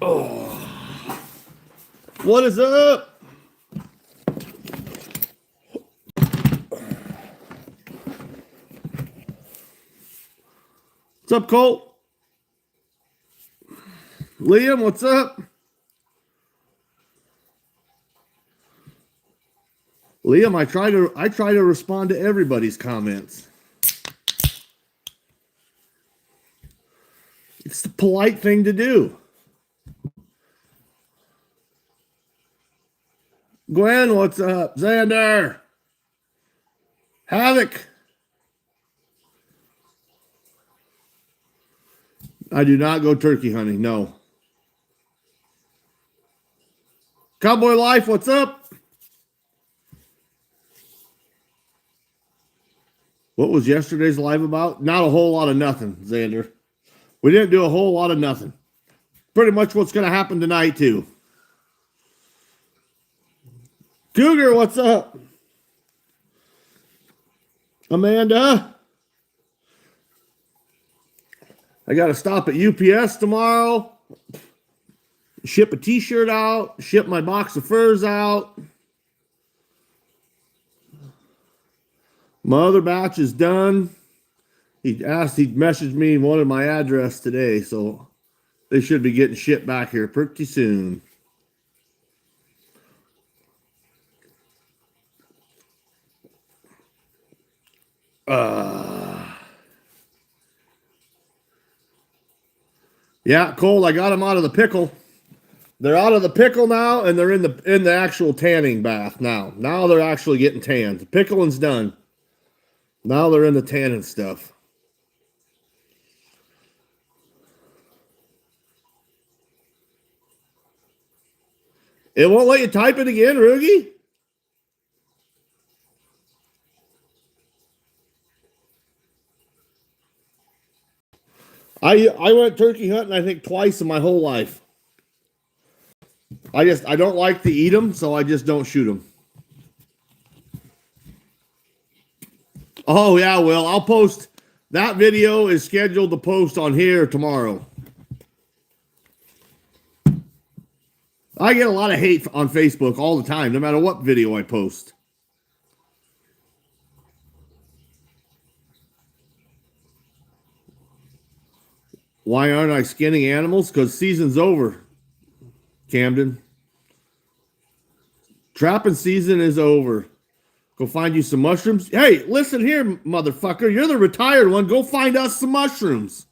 Oh, what is up? What's up, Colt? Liam, what's up? Liam, I try to respond to everybody's comments. It's the polite thing to do. Gwen, what's up? Xander. Havoc. I do not go turkey hunting, no. Cowboy Life, what's up? What was yesterday's live about? Not a whole lot of nothing, Xander. We didn't do a whole lot of nothing. Pretty much what's going to happen tonight, too. Cougar, what's up? Amanda? I got to stop at UPS tomorrow. Ship a t-shirt out. Ship my box of furs out. My other batch is done. He messaged me and wanted my address today, so they should be getting shipped back here pretty soon. Yeah, Cole, I got them out of the pickle. They're out of the pickle now, and they're in the actual tanning bath now. Now they're actually getting tanned. The pickling's done. Now they're in the tanning stuff. It won't let you type it again, Roogie? I went turkey hunting, I think, twice in my whole life. I don't like to eat them, so I just don't shoot them. Oh, yeah, Will. I'll post. That video is scheduled to post on here tomorrow. I get a lot of hate on Facebook all the time, no matter what video I post. Why aren't I skinning animals? Because season's over, Camden. Trapping season is over. Go find you some mushrooms. Hey, listen here, motherfucker. You're the retired one. Go find us some mushrooms.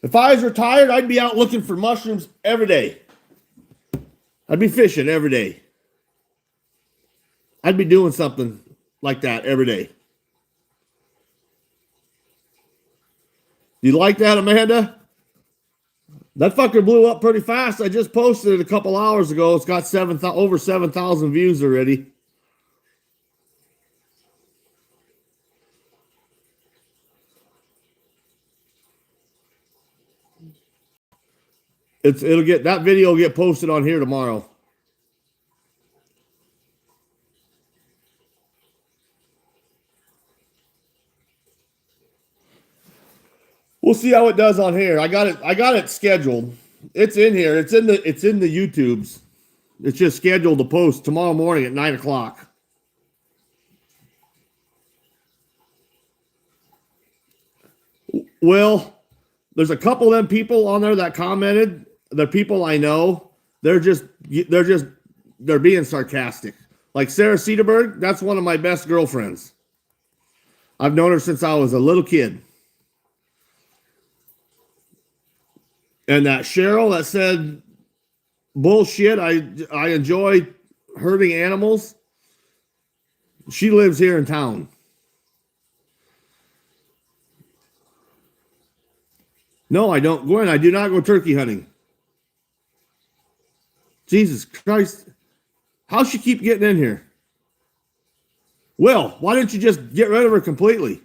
If I was retired, I'd be out looking for mushrooms every day. I'd be fishing every day. I'd be doing something like that every day. You like that, Amanda? That fucker blew up pretty fast. I just posted it a couple hours ago. It's got over 7,000 views already. That video will get posted on here tomorrow. We'll see how it does on here. I got it scheduled. It's in here. It's in the YouTubes. It's just scheduled to post tomorrow morning at 9 o'clock. Well, there's a couple of them people on there that commented. The people I know, they're being sarcastic. Like Sarah Cedarberg, that's one of my best girlfriends. I've known her since I was a little kid. And that Cheryl that said, bullshit, I enjoy hurting animals. She lives here in town. No, I don't. Gwen, I do not go turkey hunting. Jesus Christ. How's she keep getting in here? Will, why don't you just get rid of her completely?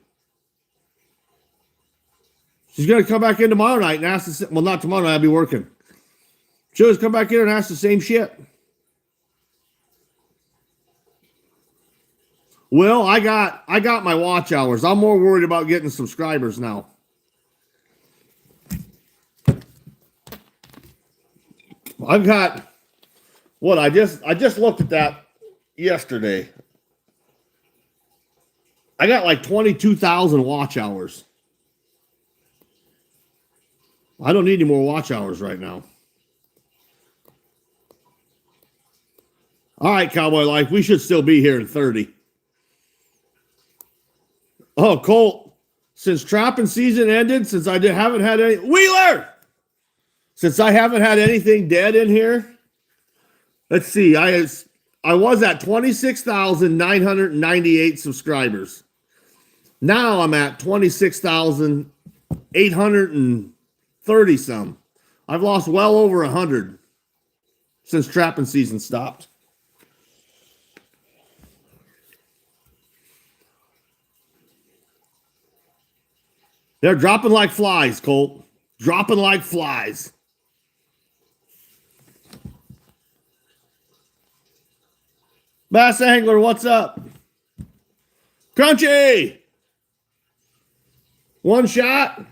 She's going to come back in tomorrow night and ask the, well, not tomorrow night, I'll be working. She'll just come back in and ask the same shit. Well, I got my watch hours. I'm more worried about getting subscribers now. I've got what I just looked at that yesterday. I got like 22,000 watch hours. I don't need any more watch hours right now. All right, Cowboy Life, we should still be here in 30. Oh, Colt, since trapping season ended, since I haven't had any Wheeler, since I haven't had anything dead in here. Let's see, I was at 26,998 subscribers. Now I'm at 26,830 some. I've lost well over 100 since trapping season stopped. They're dropping like flies, Colt. Dropping like flies. Bass Angler, what's up? Crunchy! One shot.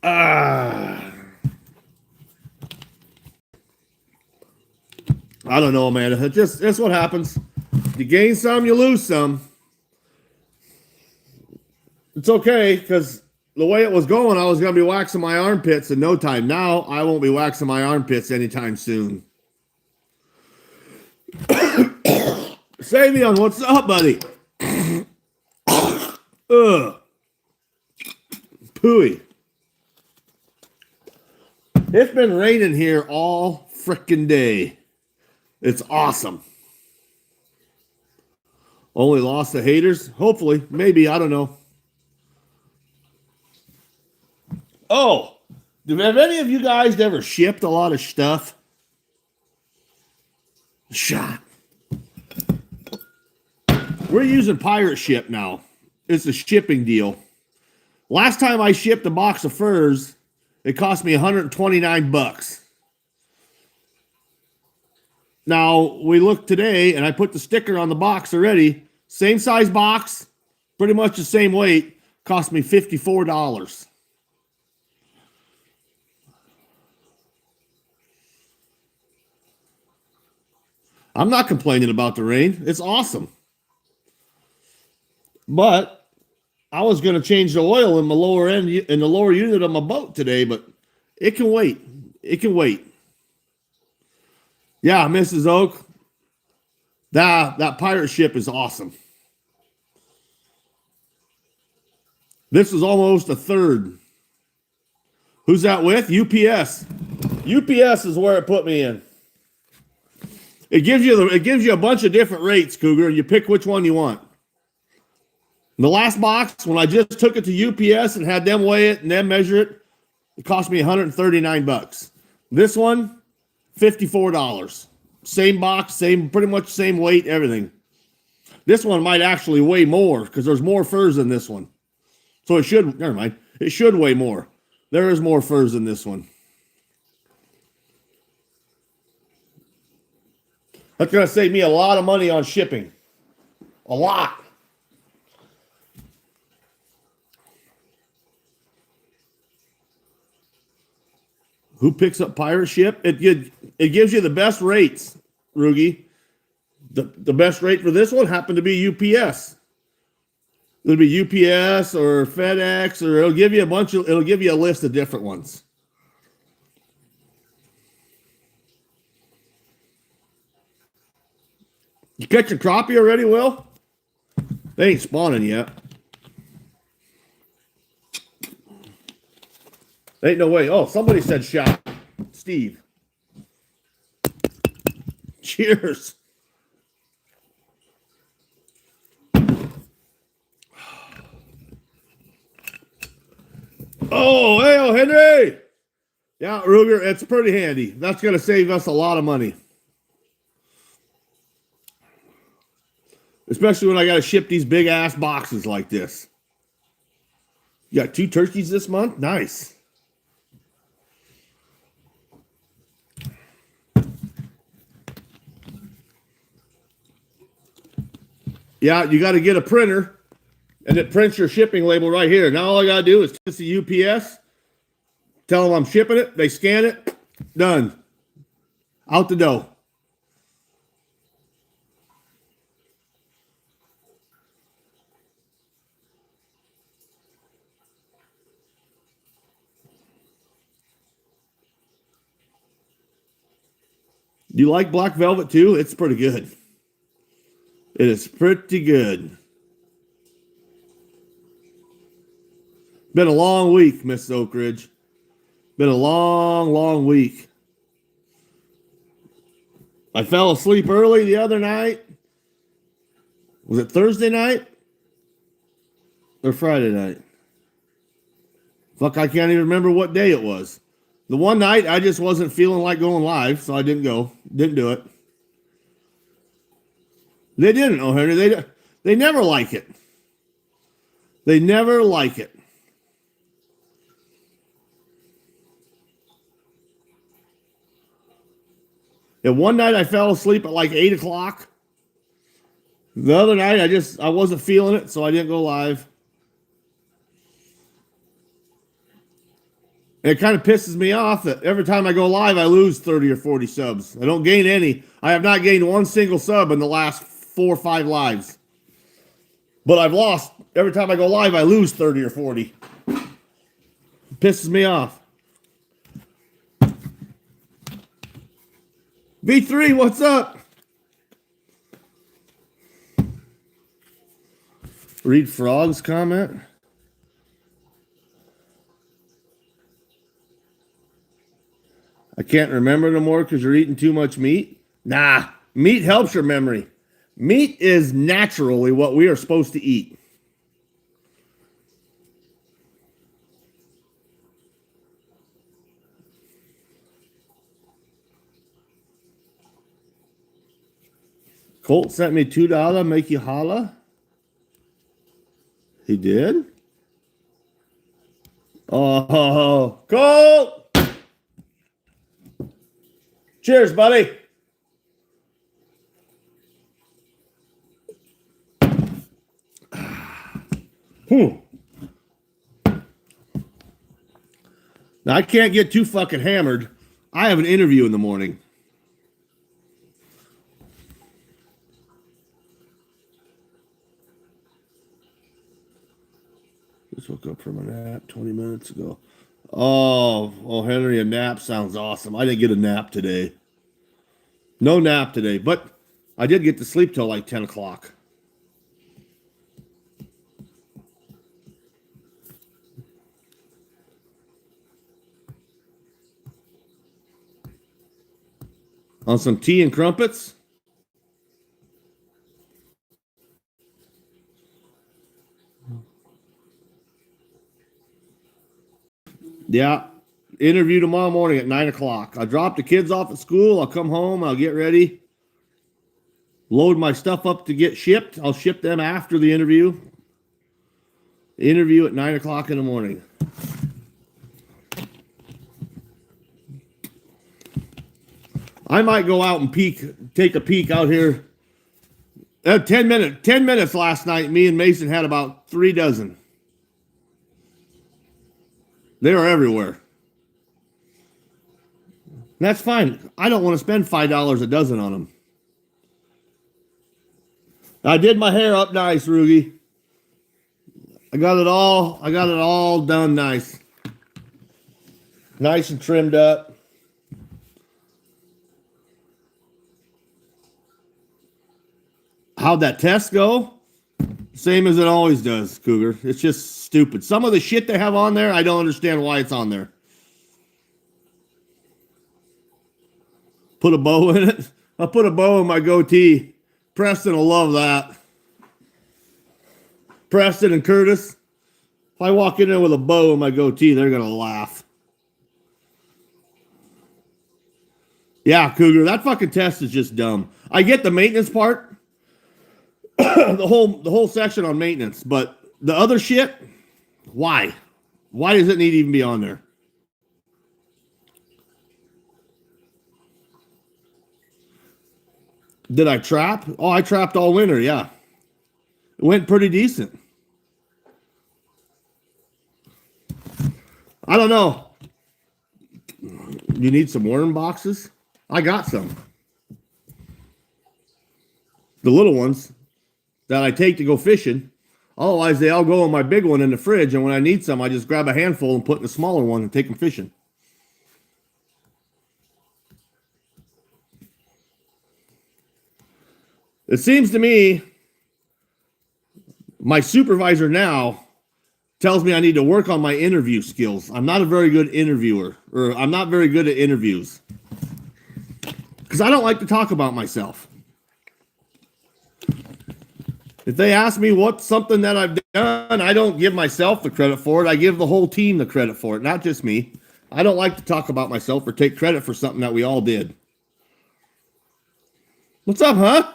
I don't know, man. That's what happens. You gain some, you lose some. It's okay, because the way it was going, I was going to be waxing my armpits in no time. Now, I won't be waxing my armpits anytime soon. Savion, what's up, buddy? Pooey. It's been raining here all frickin' day. It's awesome. Only lost the haters? Hopefully. Maybe. I don't know. Oh, have any of you guys ever shipped a lot of stuff? Shot. We're using Pirate Ship now. It's a shipping deal. Last time I shipped a box of furs, it cost me $129. Now, we looked today, and I put the sticker on the box already. Same size box, pretty much the same weight, cost me $54. I'm not complaining about the rain. It's awesome. But I was going to change the oil in my lower end, in the lower unit of my boat today, but it can wait. It can wait. Yeah, Mrs. Oak, that pirate ship is awesome. This is almost a third. Who's that with? UPS. UPS is where it put me in. It gives you a bunch of different rates, Cougar, and you pick which one you want. In the last box, when I just took it to UPS and had them weigh it and then measure it, it cost me $139. This one, $54. Same box, pretty much same weight, everything. This one might actually weigh more because there's more furs in this one. So it should, never mind, it should weigh more. There is more furs in this one. That's going to save me a lot of money on shipping. A lot. Who picks up pirate ship? It gives you the best rates, Rugi. The best rate for this one happened to be UPS. It'll be UPS or FedEx, or it'll give you a list of different ones. You catch your crappie already, Will? They ain't spawning yet. Ain't no way. Oh, somebody said shot. Steve. Cheers. Oh, hey, oh, Henry. Yeah, Ruger, it's pretty handy. That's going to save us a lot of money. Especially when I got to ship these big ass boxes like this. You got 2 turkeys this month? Nice. Yeah, you got to get a printer, and it prints your shipping label right here. Now all I got to do is test the UPS, tell them I'm shipping it, they scan it, done. Out the door. Do you like black velvet too? It's pretty good. It is pretty good. Been a long week, Miss Oak Ridge. Been a long, long week. I fell asleep early the other night. Was it Thursday night? Or Friday night? Fuck, I can't even remember what day it was. The one night I just wasn't feeling like going live, so I didn't go. Didn't do it. They didn't, oh Henry. They never like it. They never like it. And one night I fell asleep at like 8 o'clock. The other night I wasn't feeling it, so I didn't go live. And it kind of pisses me off that every time I go live, I lose 30 or 40 subs. I don't gain any. I have not gained one single sub in the last 4 or 5 lives. But I've lost. Every time I go live, I lose 30 or 40. It pisses me off. V3, what's up? Read Frog's comment. I can't remember no more because you're eating too much meat. Nah, meat helps your memory. Meat is naturally what we are supposed to eat. Colt sent me $2, make you holla. He did? Oh, Colt! Cheers, buddy. Now, I can't get too fucking hammered. I have an interview in the morning. Just woke up from a nap 20 minutes ago. Oh, Henry, a nap sounds awesome. I didn't get a nap today. No nap today, but I did get to sleep till like 10 o'clock. On some tea and crumpets. Yeah, interview tomorrow morning at 9 o'clock. I'll drop the kids off at school. I'll come home. I'll get ready. Load my stuff up to get shipped. I'll ship them after the interview. Interview at 9 o'clock in the morning. I might go out and take a peek out here. 10 minutes last night, me and Mason had about 3 dozen. They are everywhere. That's fine. I don't want to spend $5 a dozen on them. I did my hair up nice, Rugi. I got it all done nice. Nice and trimmed up. How'd that test go? Same as it always does, Cougar. It's just stupid. Some of the shit they have on there, I don't understand why it's on there. Put a bow in it. I'll put a bow in my goatee. Preston will love that. Preston and Curtis. If I walk in there with a bow in my goatee, they're going to laugh. Yeah, Cougar, that fucking test is just dumb. I get the maintenance part. the whole section on maintenance. But the other shit, why? Why does it need to even be on there? Did I trap? Oh, I trapped all winter, yeah. It went pretty decent. I don't know. You need some worm boxes? I got some. The little ones that I take to go fishing. Otherwise, they all go in my big one in the fridge, and when I need some, I just grab a handful and put in the smaller one and take them fishing. It seems to me my supervisor now tells me I need to work on my interview skills. I'm not a very good interviewer, or I'm not very good at interviews because I don't like to talk about myself. If they ask me what's something that I've done, I don't give myself the credit for it. I give the whole team the credit for it, not just me. I don't like to talk about myself or take credit for something that we all did. What's up, huh?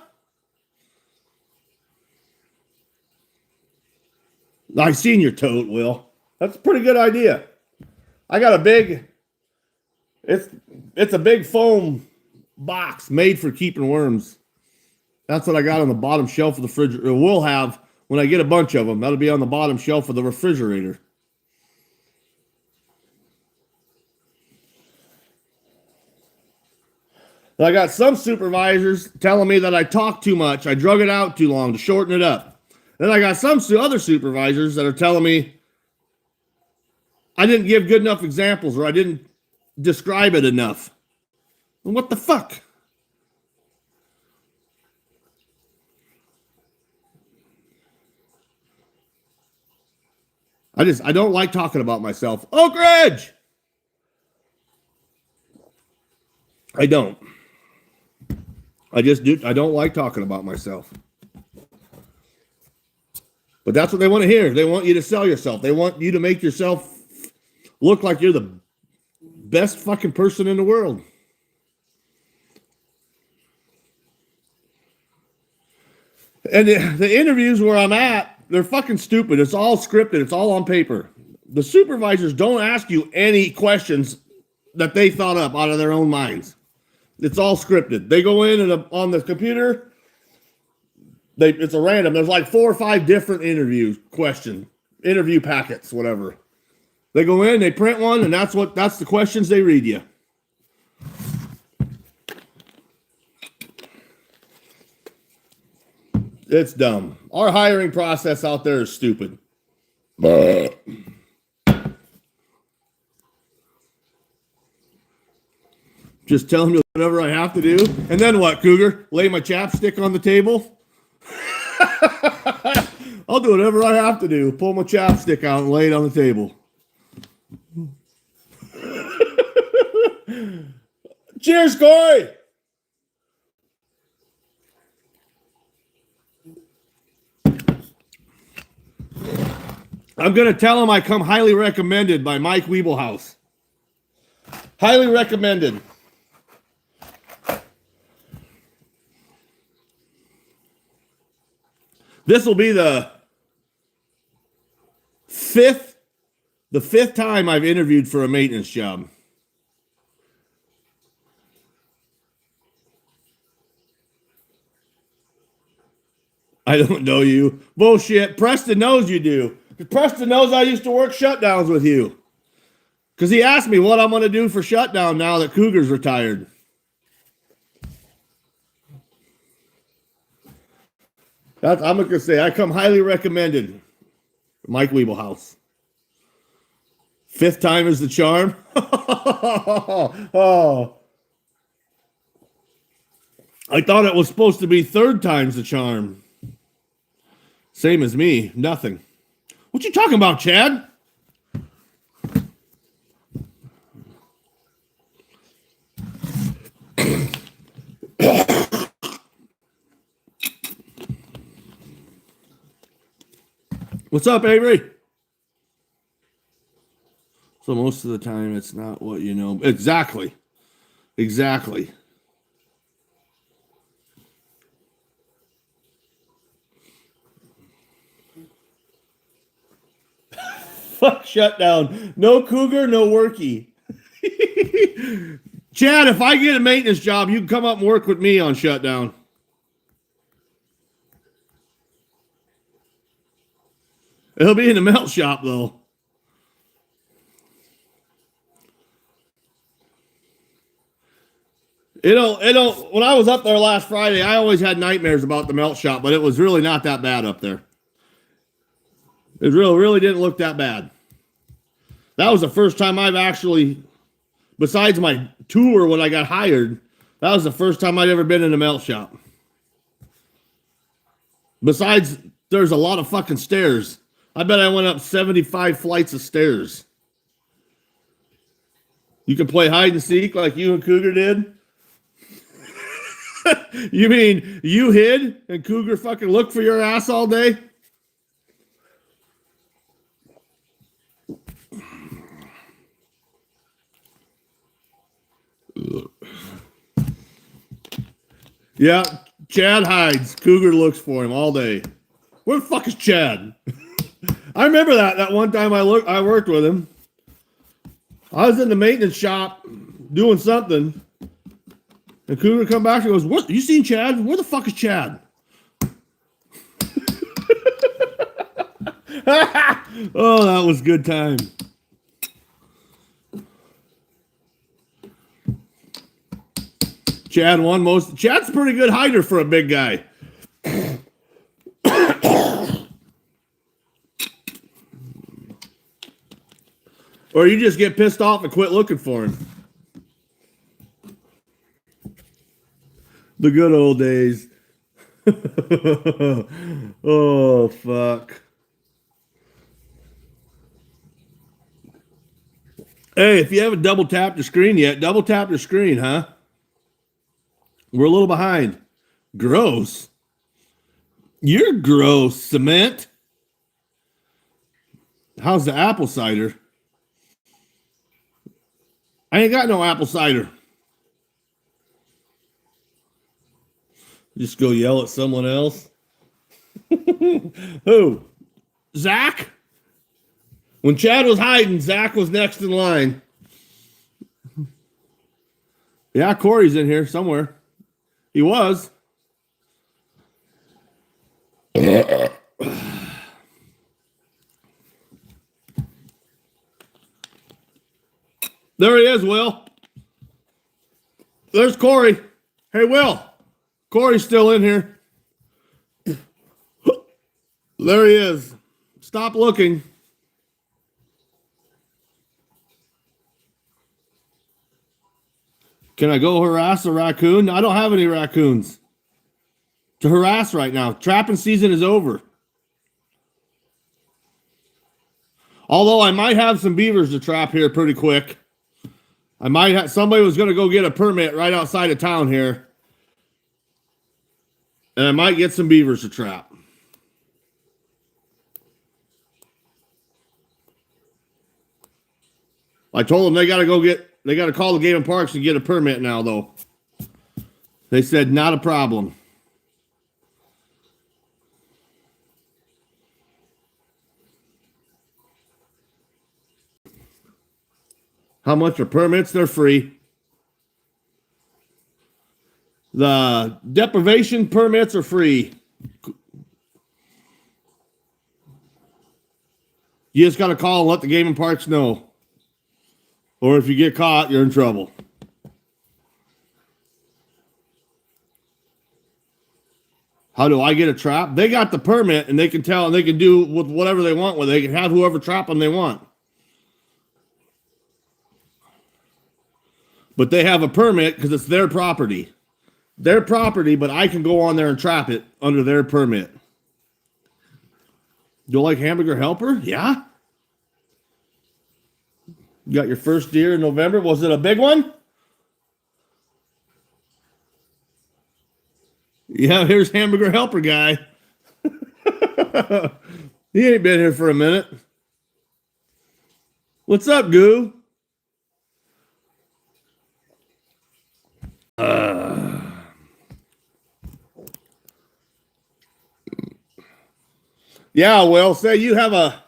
I seen your tote, Will. That's a pretty good idea. I got a big, it's a big foam box made for keeping worms. That's what I got on the bottom shelf of the refrigerator. We'll have, when I get a bunch of them, that'll be on the bottom shelf of the refrigerator. I got some supervisors telling me that I talk too much. I drug it out too long to shorten it up. Then I got some other supervisors that are telling me I didn't give good enough examples or I didn't describe it enough. And what the fuck? I don't like talking about myself. Oak Ridge! I don't. I don't like talking about myself. But that's what they want to hear. They want you to sell yourself. They want you to make yourself look like you're the best fucking person in the world. And the interviews where I'm at, they're fucking stupid. It's all scripted. It's all on paper. The supervisors don't ask you any questions that they thought up out of their own minds. It's all scripted. They go in and on the computer, it's a random. There's like 4 or 5 different interview packets, whatever. They go in, they print one, and that's the questions they read you. It's dumb. Our hiring process out there is stupid. Just tell them whatever I have to do. And then what, Cougar? Lay my chapstick on the table? I'll do whatever I have to do. Pull my chapstick out and lay it on the table. Cheers, Corey! I'm going to tell him I come highly recommended by Mike Wiebelhaus. Highly recommended. This will be the fifth time I've interviewed for a maintenance job. I don't know you. Bullshit. Preston knows you do. Preston knows I used to work shutdowns with you. Because he asked me what I'm going to do for shutdown now that Cougar's retired. I'm going to say I come highly recommended. Mike Wiebelhaus. 5th time is the charm. Oh. I thought it was supposed to be 3rd time's the charm. Same as me. Nothing. What you talking about, Chad? What's up, Avery? So most of the time, it's not what you know. Exactly. Fuck shutdown. No cougar, no worky. Chad, if I get a maintenance job, you can come up and work with me on shutdown. It'll be in the melt shop, though. When I was up there last Friday, I always had nightmares about the melt shop, but it was really not that bad up there. It really didn't look that bad. That was the first time I've actually, besides my tour when I got hired, that was the first time I'd ever been in a melt shop. Besides, there's a lot of fucking stairs. I bet I went up 75 flights of stairs. You can play hide and seek like you and Cougar did? You mean you hid and Cougar fucking looked for your ass all day? Yeah, Chad hides. Cougar looks for him all day. Where the fuck is Chad? I remember that one time I worked with him. I was in the maintenance shop doing something, and Cougar come back and goes, "What? You seen Chad? Where the fuck is Chad?" Oh, that was good time. Chad won most. Chad's a pretty good hider for a big guy. Or you just get pissed off and quit looking for him. The good old days. Oh, fuck. Hey, if you haven't double tapped your screen yet, double tap your screen, huh? We're a little behind. Gross. You're gross, Cement. How's the apple cider? I ain't got no apple cider. Just go yell at someone else. Who? Zach? When Chad was hiding, Zach was next in line. Yeah, Corey's in here somewhere. He was. There he is, Will. There's Corey. Hey, Will. Corey's still in here. There he is. Stop looking. Can I go harass a raccoon? I don't have any raccoons to harass right now. Trapping season is over. Although I might have some beavers to trap here pretty quick. I might have, somebody was going to go get a permit right outside of town here. And I might get some beavers to trap. I told them they got to call the Game and Parks and get a permit now, though. They said, not a problem. How much are permits? They're free. The deprivation permits are free. You just got to call and let the Game and Parks know. Or if you get caught, you're in trouble. How do I get a trap? They got the permit and they can tell and they can do with whatever they want with it. They can have whoever trap them they want. But they have a permit because it's their property. Their property, but I can go on there and trap it under their permit. You like hamburger helper? Yeah. You got your first deer in November. Was it a big one? Yeah, here's hamburger helper guy. He ain't been here for a minute. What's up, Goo? Yeah, well, say you have a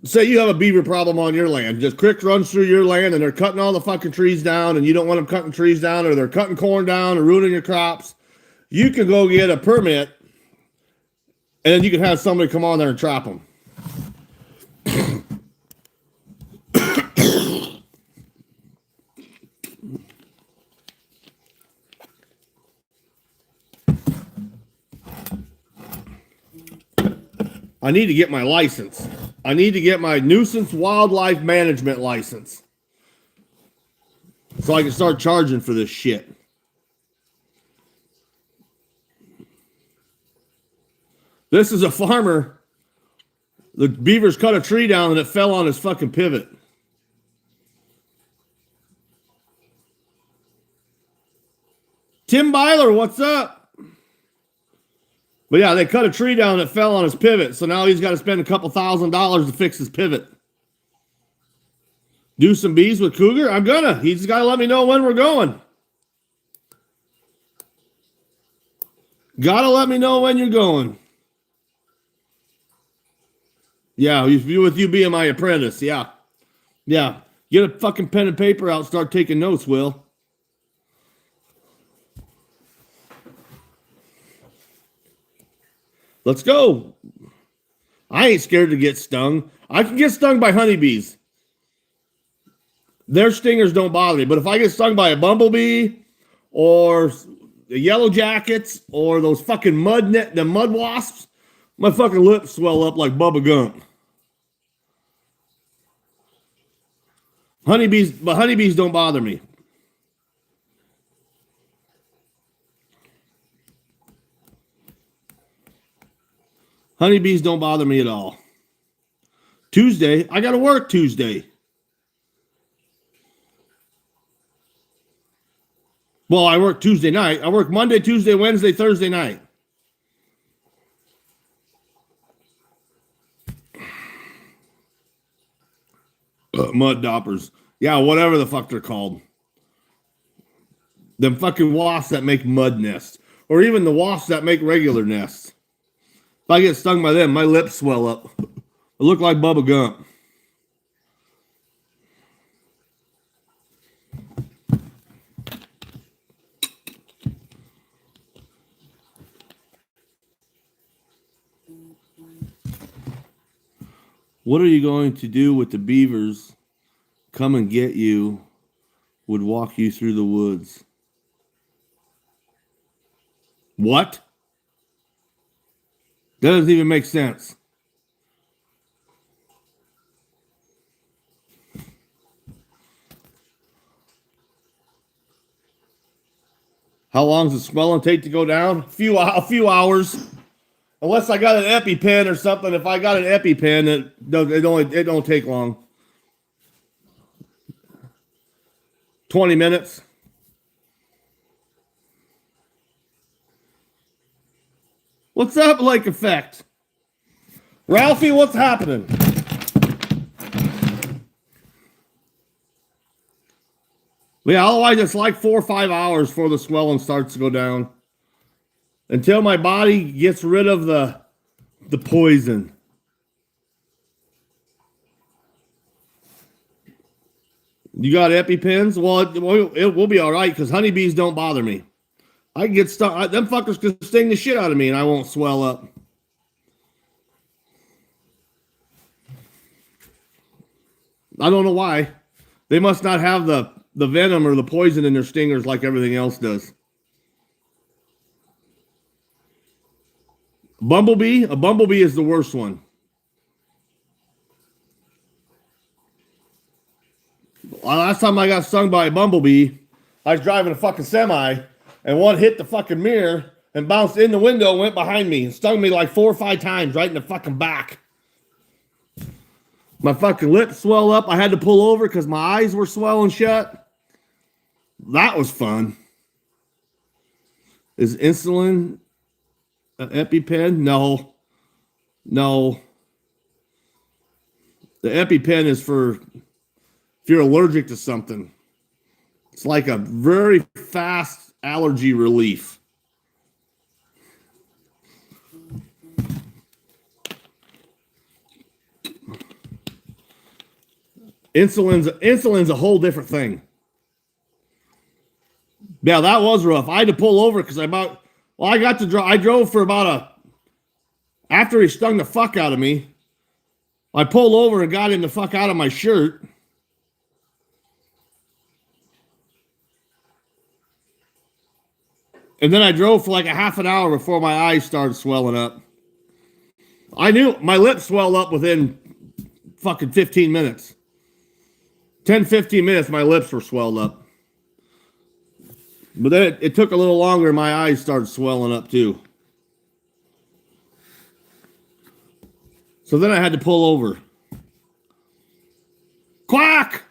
say you have a beaver problem on your land. Just creek runs through your land and they're cutting all the fucking trees down and you don't want them cutting trees down or they're cutting corn down or ruining your crops. You can go get a permit and then you can have somebody come on there and trap them. I need to get my license. I need to get my nuisance wildlife management license so I can start charging for this shit. This is a farmer. The beavers cut a tree down and it fell on his fucking pivot. Tim Byler, what's up? But yeah, they cut a tree down that fell on his pivot. So now he's got to spend a couple $1,000s to fix his pivot. Do some bees with Cougar? I'm gonna. He's got to let me know when we're going. Gotta let me know when you're going. Yeah, with you being my apprentice. Yeah. Yeah. Get a fucking pen and paper out, start taking notes, Will. Let's go. I ain't scared to get stung. I can get stung by honeybees. Their stingers don't bother me. But if I get stung by a bumblebee or the yellow jackets or those fucking mud wasps, my fucking lips swell up like Bubba Gump. Honeybees don't bother me. Honeybees don't bother me at all. Tuesday, I got to work Tuesday. Well, I work Tuesday night. I work Monday, Tuesday, Wednesday, Thursday night. Mud doppers. Yeah, whatever the fuck they're called. Them fucking wasps that make mud nests. Or even the wasps that make regular nests. If I get stung by them, my lips swell up. I look like Bubba Gump. What are you going to do with the beavers? Come and get you. Would walk you through the woods. What? That doesn't even make sense. How long does the swelling take to go down? A few hours. Unless I got an EpiPen or something. If I got an EpiPen, it don't take long. 20 minutes. What's up, Lake Effect? Ralphie, what's happening? Yeah, otherwise it's like 4 or 5 hours before the swelling starts to go down. Until my body gets rid of the poison. You got EpiPens? Well, it will be all right because honeybees don't bother me. I can get stung. Them fuckers can sting the shit out of me and I won't swell up. I don't know why. They must not have the venom or the poison in their stingers like everything else does. Bumblebee? A bumblebee is the worst one. Last time I got stung by a bumblebee, I was driving a fucking semi, and one hit the fucking mirror and bounced in the window and went behind me and stung me like 4 or 5 times right in the fucking back. My fucking lips swelled up. I had to pull over because my eyes were swelling shut. That was fun. Is insulin an EpiPen? No. The EpiPen is for if you're allergic to something. It's like a very fast allergy relief. Insulin's a whole different thing. Yeah, that was rough. I had to pull over because I got to drive. I drove for after he stung the fuck out of me. I pulled over and got him the fuck out of my shirt. And then I drove for like a half an hour before my eyes started swelling up. I knew my lips swelled up within fucking 15 minutes. 10, 15 minutes, my lips were swelled up. But then it took a little longer and my eyes started swelling up too. So then I had to pull over. Quack!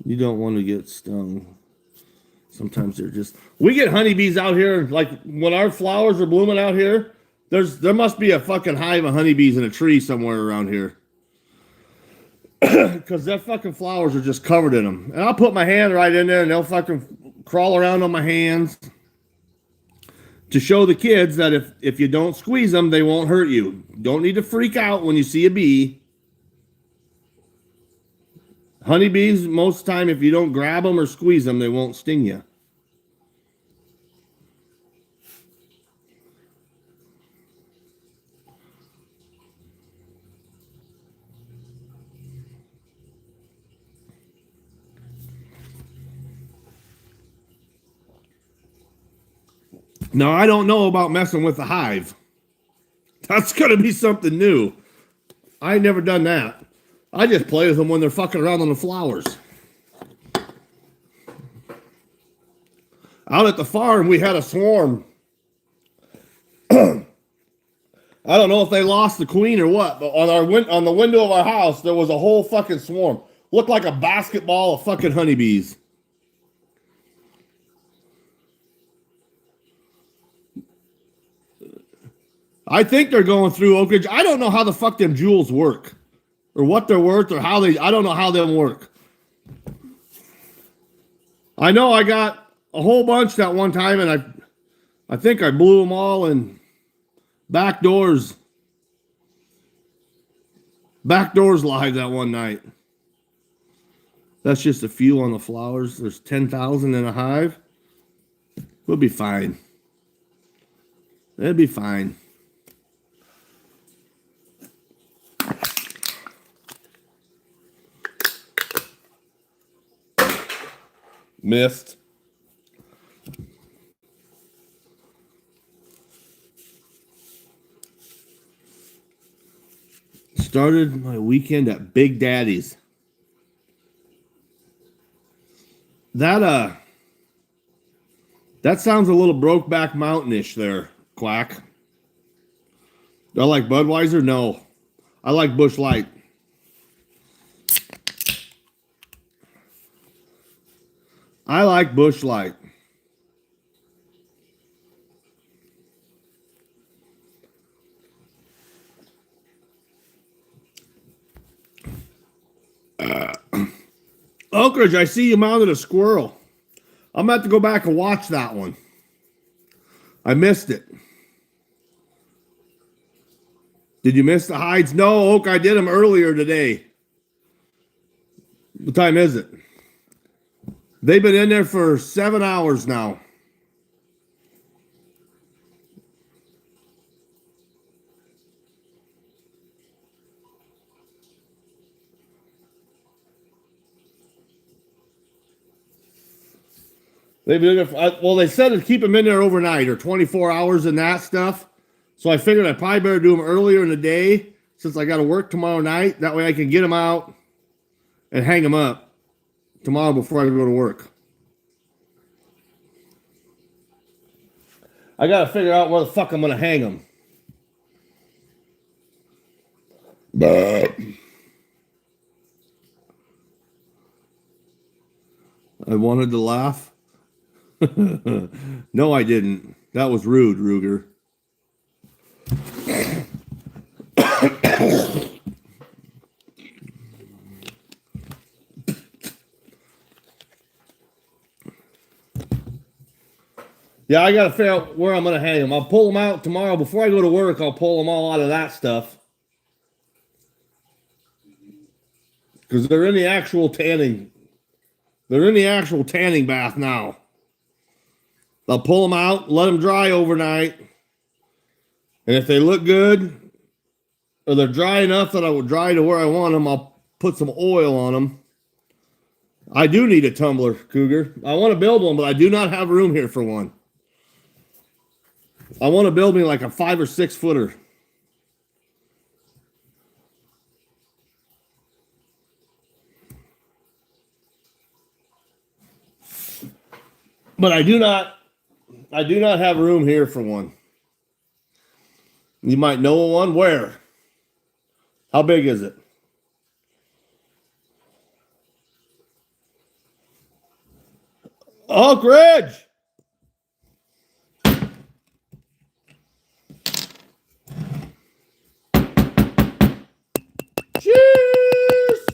You don't want to get stung. Sometimes they're just... We get honeybees out here, like when our flowers are blooming out here, there must be a fucking hive of honeybees in a tree somewhere around here. Because their fucking flowers are just covered in them. And I'll put my hand right in there and they'll fucking crawl around on my hands to show the kids that if you don't squeeze them, they won't hurt you. Don't need to freak out when you see a bee. Honeybees, most of the time, if you don't grab them or squeeze them, they won't sting you. Now, I don't know about messing with the hive. That's going to be something new. I ain't never done that. I just play with them when they're fucking around on the flowers. Out at the farm, we had a swarm. I don't know if they lost the queen or what, but on the window of our house, there was a whole fucking swarm. Looked like a basketball of fucking honeybees. I think they're going through Oak Ridge. I don't know how the fuck them jewels work. Or what they're worth, or I don't know how them work. I know I got a whole bunch that one time, and I think I blew them all in back doors live that one night. That's just a few on the flowers. There's 10,000 in a hive. We'll be fine. It'll be fine. Missed. Started my weekend at Big Daddy's. That sounds a little Brokeback Mountain-ish there, Quack. Do I like Budweiser? No. I like Busch Light. I like Busch Light. Oak Ridge, I see you mounted a squirrel. I'm going to have to go back and watch that one. I missed it. Did you miss the hides? No, Oak, I did them earlier today. What time is it? They've been in there for 7 hours now. They've been in there well, they said to keep them in there overnight or 24 hours and that stuff. So I figured I probably better do them earlier in the day since I got to work tomorrow night. That way I can get them out and hang them up tomorrow before I go to work. I got to figure out where the fuck I'm going to hang them. I wanted to laugh. No, I didn't. That was rude, Ruger. Yeah, I got to figure out where I'm going to hang them. I'll pull them out tomorrow. Before I go to work, I'll pull them all out of that stuff. Because they're in the actual tanning. They're in the actual tanning bath now. I'll pull them out, let them dry overnight. And if they look good, or they're dry enough that I will dry to where I want them, I'll put some oil on them. I do need a tumbler, Cougar. I want to build one, but I do not have room here for one. I want to build me like a 5 or 6 footer. But I do not have room here for one. You might know one. Where? How big is it? Oak Ridge! Cheers!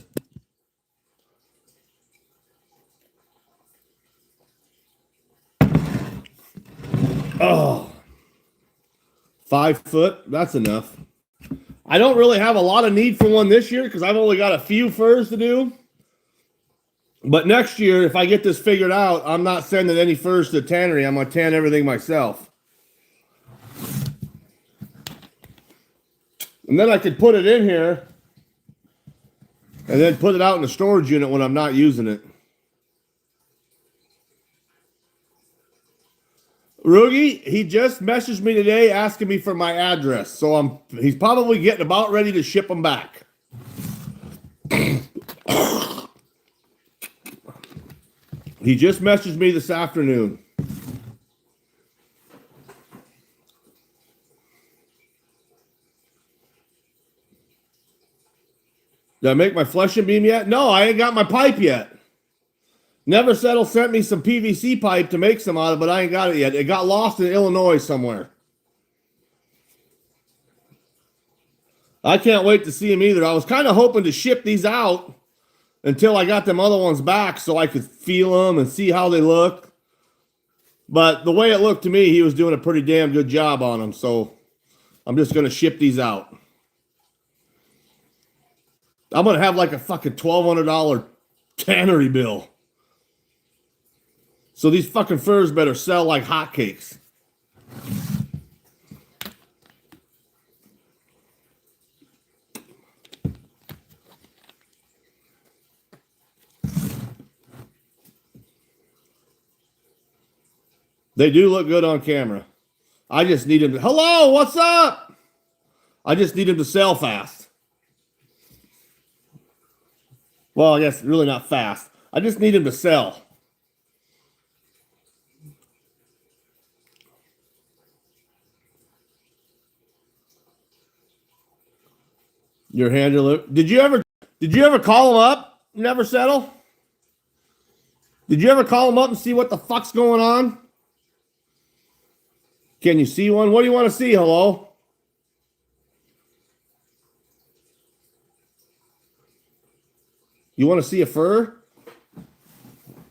Oh. 5 foot, that's enough. I don't really have a lot of need for one this year because I've only got a few furs to do. But next year, if I get this figured out, I'm not sending any furs to the tannery. I'm going to tan everything myself. And then I could put it in here and then put it out in the storage unit when I'm not using it. Rugi, he just messaged me today asking me for my address. So he's probably getting about ready to ship them back. He just messaged me this afternoon. Did I make my flushing beam yet? No, I ain't got my pipe yet. Never Settle sent me some PVC pipe to make some out of, but I ain't got it yet. It got lost in Illinois somewhere. I can't wait to see them either. I was kind of hoping to ship these out until I got them other ones back so I could feel them and see how they look. But the way it looked to me, he was doing a pretty damn good job on them. So I'm just going to ship these out. I'm going to have like a fucking $1,200 tannery bill. So these fucking furs better sell like hotcakes. They do look good on camera. I just need them to, hello, what's up? I just need them to sell fast. Well, I guess really not fast. I just need them to sell. Your handler. Did you ever call them up? Never Settle? Did you ever call them up and see what the fuck's going on? Can you see one? What do you want to see? Hello? You want to see a fur?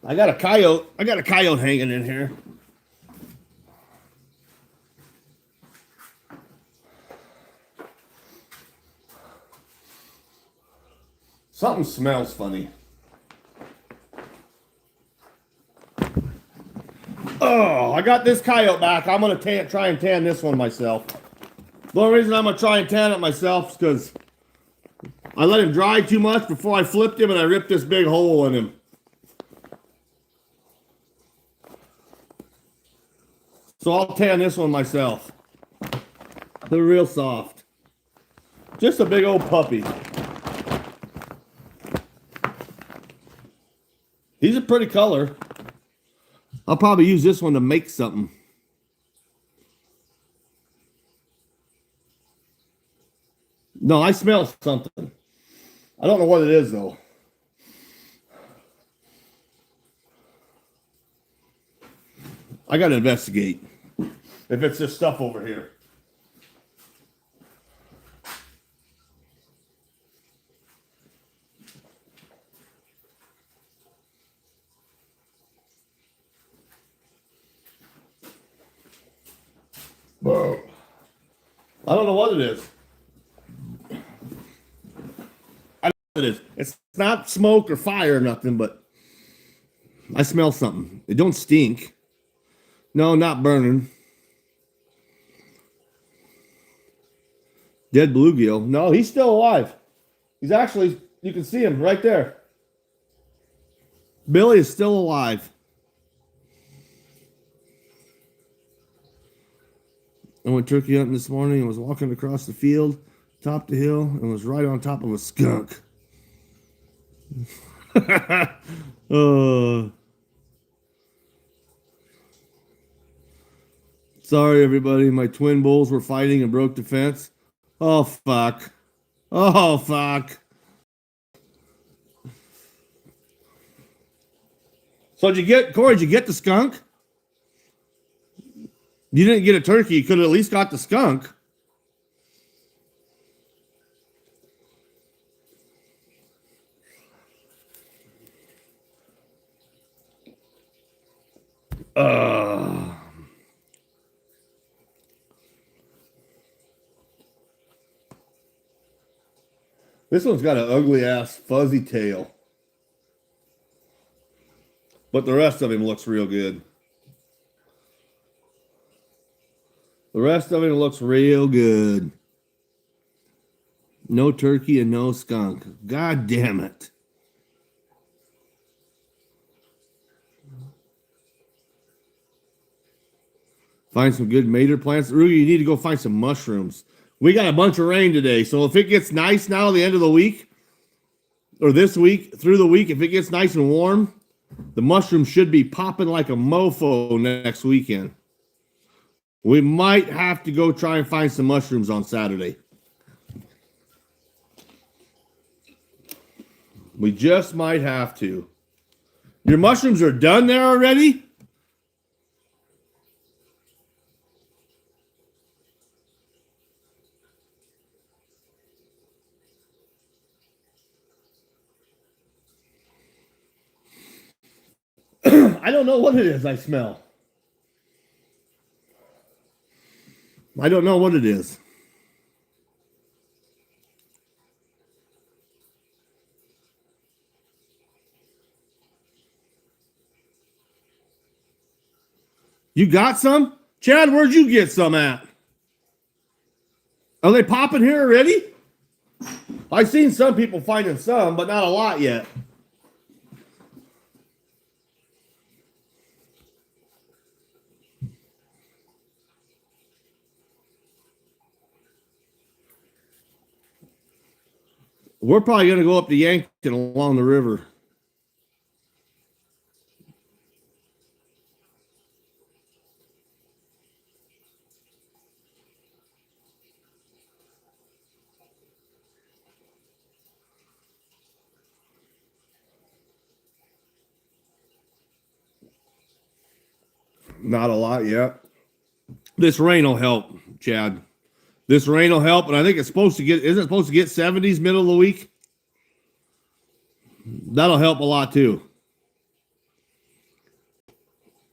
I got a coyote. I got a coyote hanging in here. Something smells funny. Oh, I got this coyote back. I'm going to try and tan this one myself. The only reason I'm going to try and tan it myself is because I let him dry too much before I flipped him and I ripped this big hole in him. So I'll tan this one myself. They're real soft. Just a big old puppy. He's a pretty color. I'll probably use this one to make something. No, I smell something. I don't know what it is, though. I got to investigate if it's this stuff over here. Whoa. I don't know what it is. I don't know what it is. It's not smoke or fire or nothing, but I smell something. It don't stink. No, not burning. Dead bluegill. No, he's still alive. He's actually, you can see him right there. Billy is still alive. I went turkey hunting this morning and was walking across the field, top the hill, and was right on top of a skunk. Sorry, everybody. My twin bulls were fighting and broke the fence. Oh, fuck. Oh, fuck. So Corey, did you get the skunk? You didn't get a turkey. You could have at least got the skunk. This one's got an ugly ass fuzzy tail. But the rest of him looks real good. The rest of him looks real good. No turkey and no skunk. God damn it. Find some good mater plants. Rudy, you need to go find some mushrooms. We got a bunch of rain today, so if it gets nice now at the end of the week, or this week, through the week, if it gets nice and warm, the mushrooms should be popping like a mofo next weekend. We might have to go try and find some mushrooms on Saturday. We just might have to. Your mushrooms are done there already? I don't know what it is I smell. I don't know what it is. You got some? Chad, where'd you get some at? Are they popping here already? I've seen some people finding some, but not a lot yet. We're probably going to go up to Yankton along the river. Not a lot yet. This rain will help, Chad. This rain will help, and I think it's supposed to get, isn't it supposed to get 70s middle of the week? That'll help a lot too.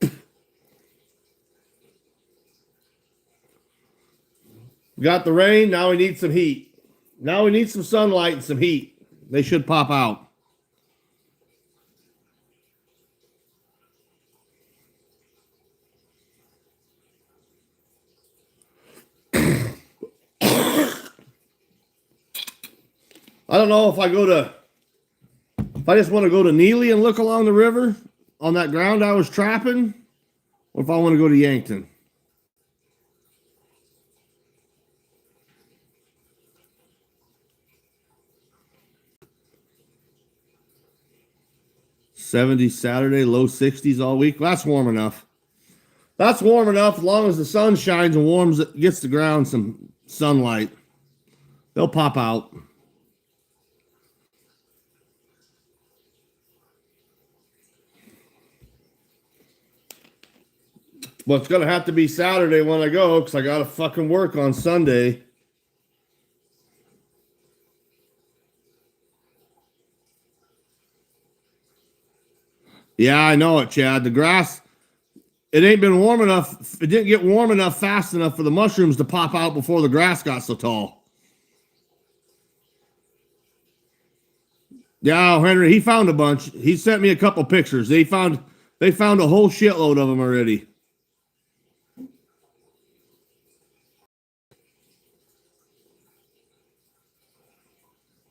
We got the rain, now we need some heat. Now we need some sunlight and some heat. They should pop out. I don't know if I just want to go to Neely and look along the river on that ground I was trapping, or if I want to go to Yankton. '70s Saturday, low 60s all week. That's warm enough. That's warm enough as long as the sun shines and warms it, gets the ground some sunlight. They'll pop out. Well, it's going to have to be Saturday when I go because I got to fucking work on Sunday. Yeah, I know it, Chad. The grass, it ain't been warm enough. It didn't get warm enough fast enough for the mushrooms to pop out before the grass got so tall. Yeah, Henry, he found a bunch. He sent me a couple pictures. They found a whole shitload of them already.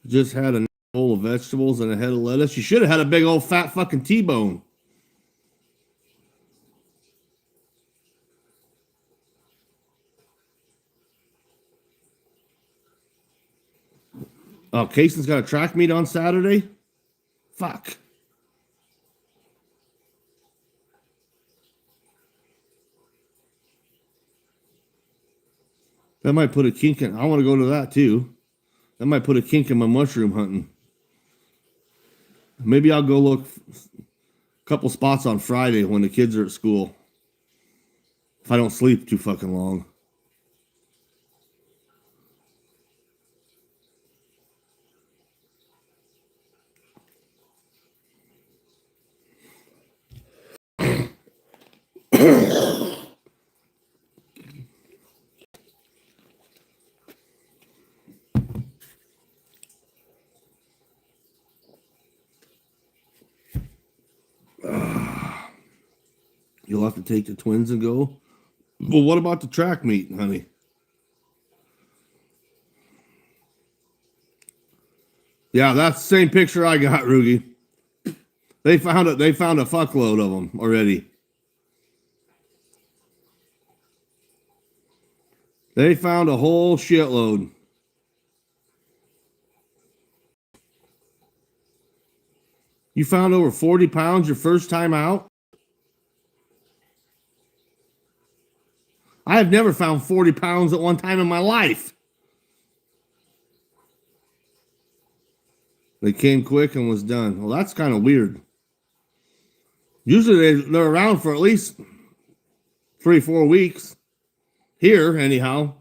Just had a bowl of vegetables and a head of lettuce. You should have had a big old fat fucking T-bone. Oh, Cason's got a track meet on Saturday? Fuck. That might put a kink in. I want to go to that too. That might put a kink in my mushroom hunting. Maybe I'll go look a couple spots on Friday when the kids are at school. If I don't sleep too fucking long. You'll have to take the twins and go. Well, what about the track meet, honey? Yeah, that's the same picture I got, Rugi. They found it. They found a fuckload of them already. They found a whole shitload. You found over 40 pounds your first time out? I have never found 40 pounds at one time in my life. They came quick and was done. Well, that's kind of weird. Usually they're around for at least 3-4 weeks. Here, anyhow.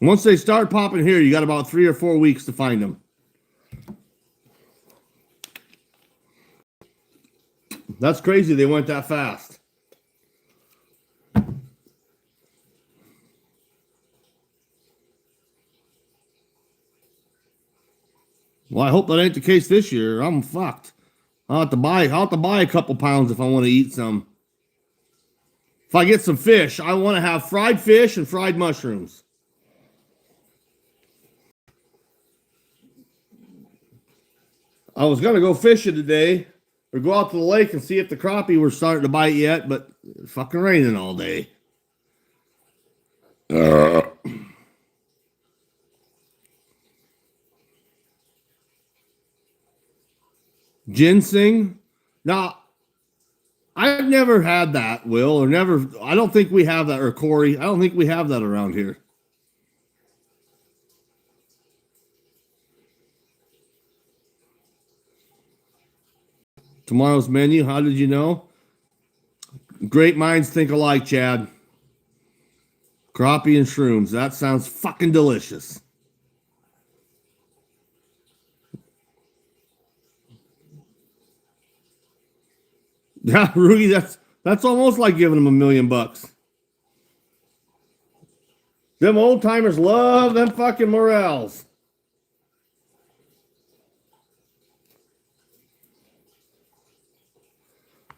Once they start popping here, you got about 3 or 4 weeks to find them. That's crazy they went that fast. Well, I hope that ain't the case this year. I'm fucked. I'll have to buy a couple pounds if I want to eat some. If I get some fish, I want to have fried fish and fried mushrooms. I was going to go fishing today or go out to the lake and see if the crappie were starting to bite yet, but it's fucking raining all day. Ginseng. Now, I've never had that, Will, or never. I don't think we have that, or Corey. I don't think we have that around here. Tomorrow's menu, how did you know? Great minds think alike, Chad. Crappie and shrooms. That sounds fucking delicious. Yeah, Rudy, that's almost like giving them $1 million. Them old timers love them fucking morels.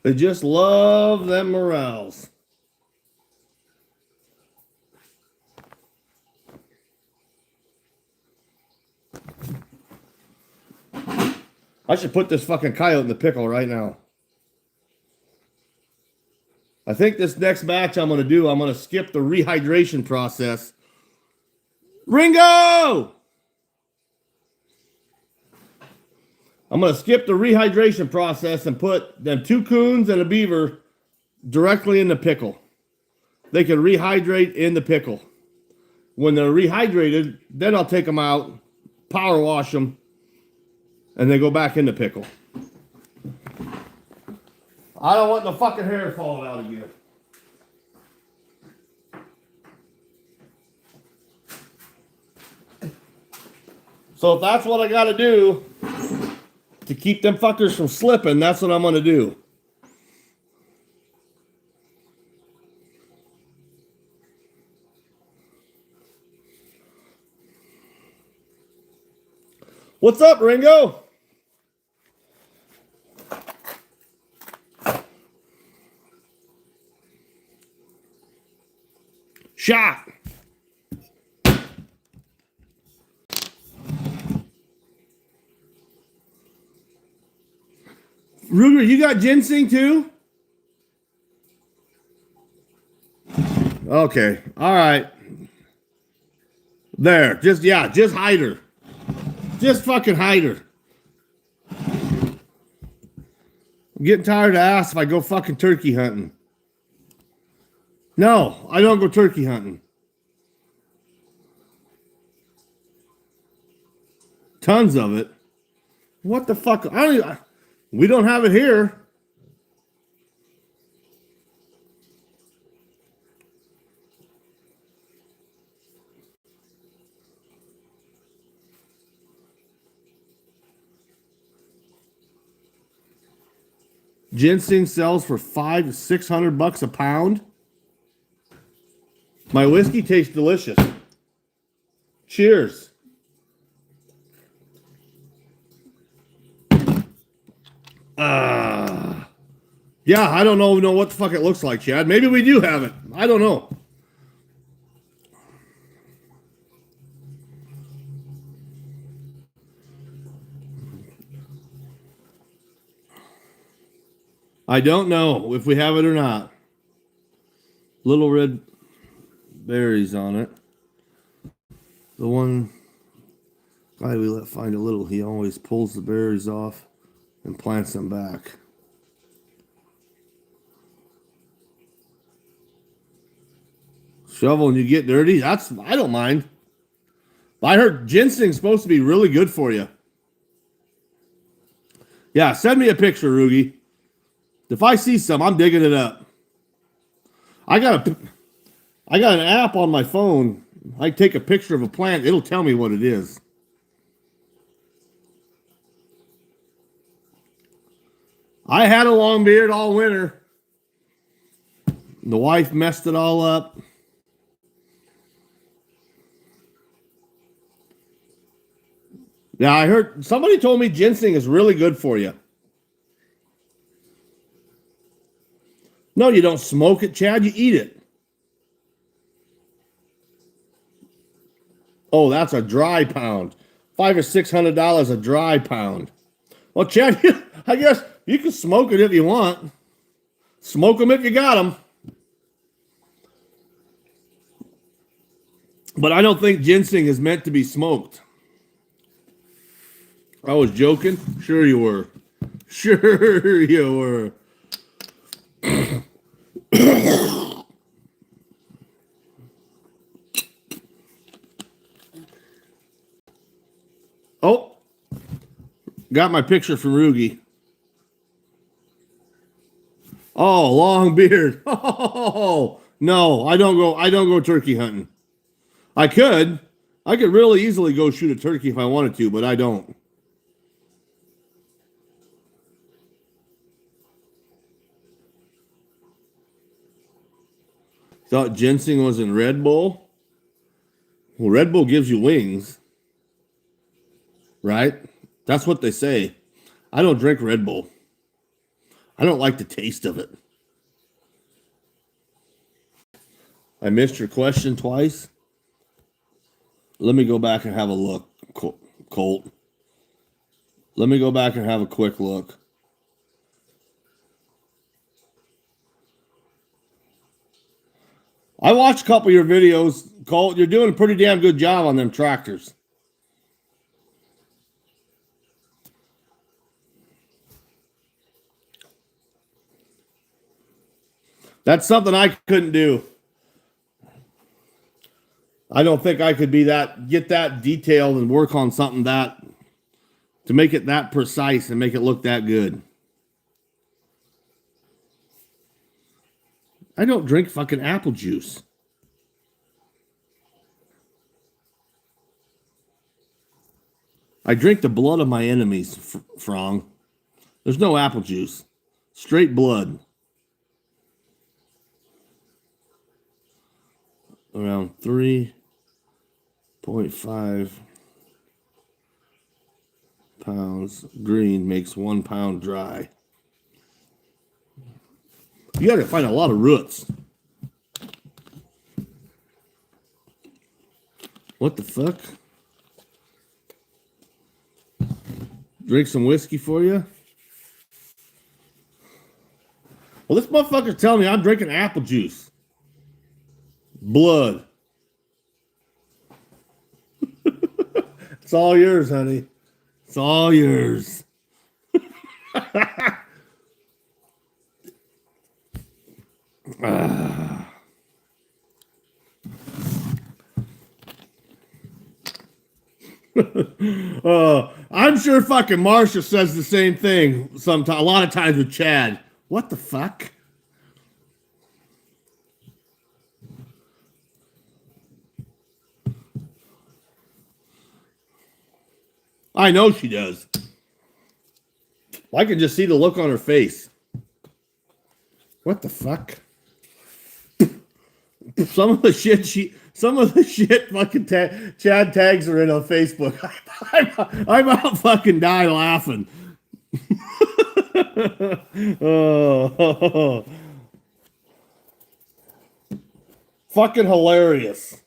They just love them morels. I should put this fucking coyote in the pickle right now. I think this next batch I'm going to do, I'm going to skip the rehydration process. Ringo! I'm going to skip the rehydration process and put them 2 coons and a beaver directly in the pickle. They can rehydrate in the pickle. When they're rehydrated, then I'll take them out, power wash them, and they go back in the pickle. I don't want the fucking hair falling out again. So if that's what I got to do to keep them fuckers from slipping, that's what I'm going to do. What's up, Ringo? Shot. Ruger, you got ginseng too? Okay. All right. There. Just hide her. Just fucking hide her. I'm getting tired of ass if I go fucking turkey hunting. No, I don't go turkey hunting. Tons of it. What the fuck? We don't have it here. Ginseng sells for $500-600 a pound. My whiskey tastes delicious. Cheers. Yeah, I don't know what the fuck it looks like, Chad. Maybe we do have it. I don't know. I don't know if we have it or not. Little red berries on it. The one guy we let find a little, he always pulls the berries off and plants them back. Shovel and you get dirty. I don't mind. I heard ginseng's supposed to be really good for you. Yeah, send me a picture, Rugi. If I see some, I'm digging it up. I got an app on my phone. I take a picture of a plant, it'll tell me what it is. I had a long beard all winter. The wife messed it all up. Yeah, I heard somebody told me ginseng is really good for you. No, you don't smoke it, Chad. You eat it. Oh, that's a dry pound. $500 or $600 a dry pound. Well, Chad, I guess you can smoke it if you want. Smoke them if you got them. But I don't think ginseng is meant to be smoked. I was joking. Sure you were. Sure you were. Oh, got my picture from Rugi. Oh, long beard. Oh no, I don't go turkey hunting. I could really easily go shoot a turkey if I wanted to, but I don't. Thought ginseng was in Red Bull. Well, Red Bull gives you wings, right? That's what they say. I don't drink Red Bull. I don't like the taste of it. I missed your question twice. Let me go back and have a look, Colt. Let me go back and have a quick look. I watched a couple of your videos, Colt. You're doing a pretty damn good job on them tractors. That's something I couldn't do. I don't think I could get that detailed and work on something to make it that precise and make it look that good. I don't drink fucking apple juice. I drink the blood of my enemies, Frong. There's no apple juice. Straight blood. Around 3.5. pounds green makes 1 pound dry. You gotta find a lot of roots. What the fuck? Drink some whiskey for you? Well, this motherfucker's telling me I'm drinking apple juice. Blood. It's all yours, honey. It's all yours. I'm sure fucking Marsha says the same thing sometimes. A lot of times with Chad. What the fuck? I know she does. I can just see the look on her face. What the fuck? Some of the shit fucking Chad tags her in on Facebook. I'm out fucking die laughing. Oh. Fucking hilarious.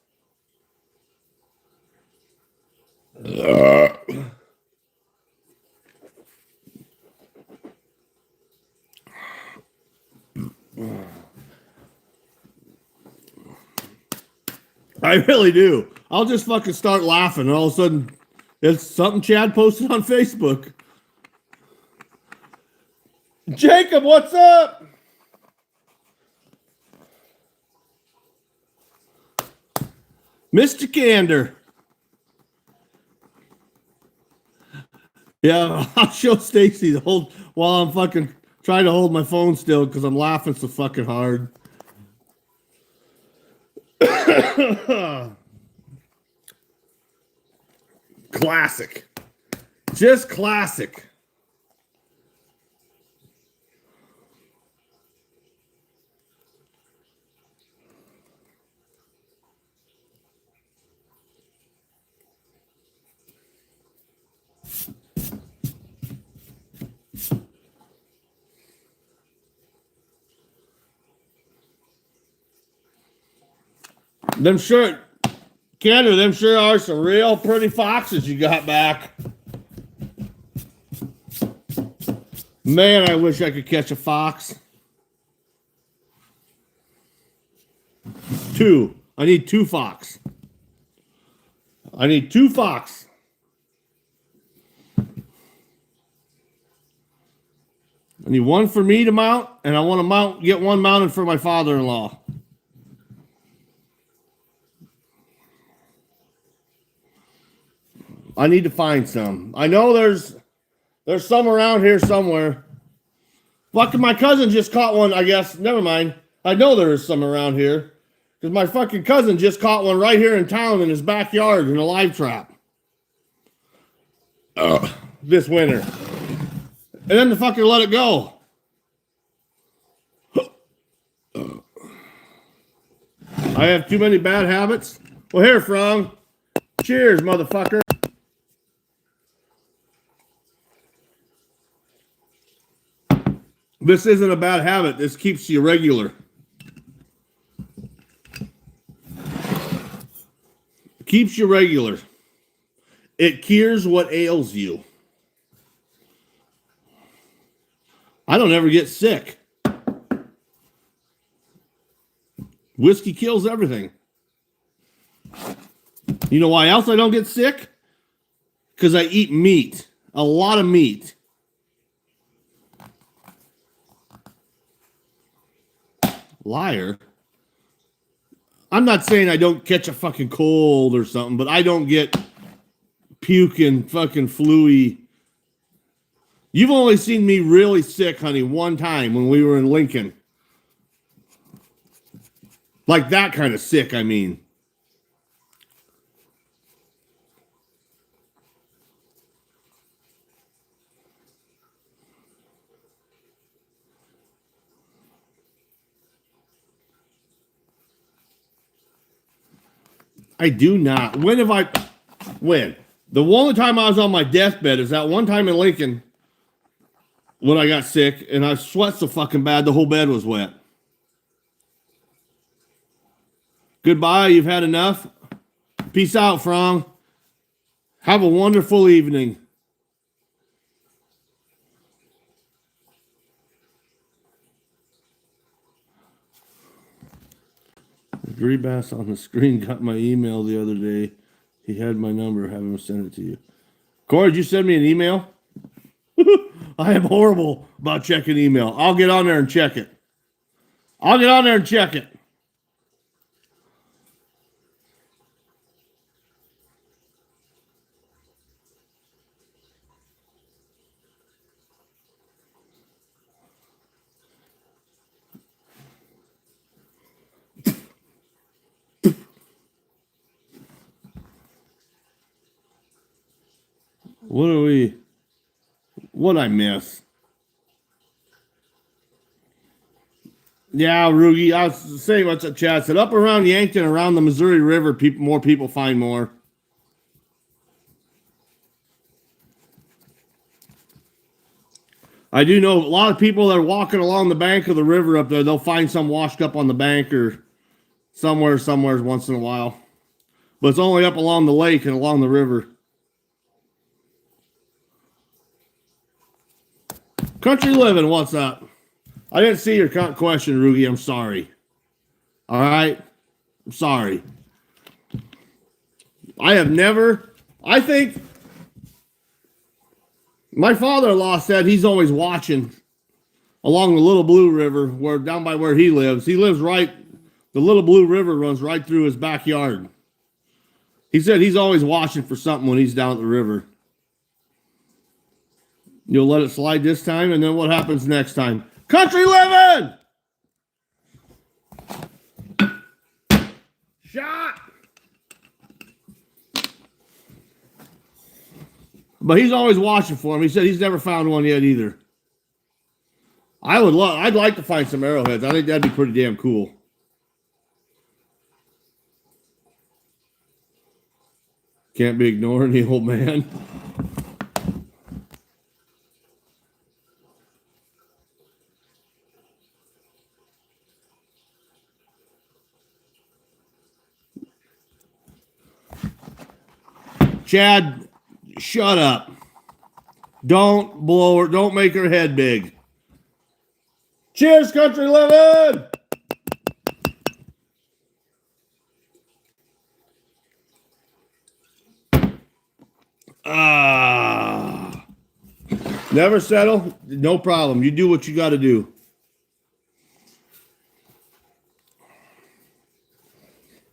I really do. I'll just fucking start laughing, and all of a sudden, it's something Chad posted on Facebook. Jacob, what's up? Mr. Gander. Yeah, I'll show Stacy the whole while I'm fucking trying to hold my phone still because I'm laughing so fucking hard. Classic. Just classic. Them sure are some real pretty foxes you got back. Man, I wish I could catch a fox. 2. I need 2 fox. I need 2 fox. I need 1 for me to mount, and I want to get 1 mounted for my father-in-law. I need to find some. I know there's some around here somewhere. Fucking my cousin just caught one, I guess. Never mind. I know there is some around here. Because my fucking cousin just caught one right here in town in his backyard in a live trap. This winter. And then the fucker let it go. I have too many bad habits. Well, here, Frong. Cheers, motherfucker. This isn't a bad habit. This keeps you regular. Keeps you regular. It cures what ails you. I don't ever get sick. Whiskey kills everything. You know why else I don't get sick? Because I eat meat. A lot of meat. Liar. I'm not saying I don't catch a fucking cold or something, but I don't get puking fucking flu-y. You've only seen me really sick, honey, 1 time when we were in Lincoln. Like that kind of sick, I mean. I do not. When? The only time I was on my deathbed is that one time in Lincoln when I got sick and I sweat so fucking bad the whole bed was wet. Goodbye, you've had enough. Peace out, Frong. Have a wonderful evening. Greebass on the screen got my email the other day. He had my number. Have him send it to you. Corey, did you send me an email? I am horrible about checking email. I'll get on there and check it. What I miss? Yeah, Rugi, I was saying what's up, Chad said. Up around Yankton, around the Missouri River, more people find more. I do know a lot of people that are walking along the bank of the river up there. They'll find some washed up on the bank or somewhere once in a while. But it's only up along the lake and along the river. Country living, what's up? I didn't see your question, Rugi. I'm sorry. All right? I'm sorry. I think my father-in-law said he's always watching along the Little Blue River, down by where he lives. He lives the Little Blue River runs right through his backyard. He said he's always watching for something when he's down at the river. You'll let it slide this time, and then what happens next time? Country living! Shot! But he's always watching for him. He said he's never found one yet either. I'd like to find some arrowheads. I think that'd be pretty damn cool. Can't be ignoring the old man. Chad, shut up. Don't blow her. Don't make her head big. Cheers, country living! Never settle? No problem. You do what you got to do.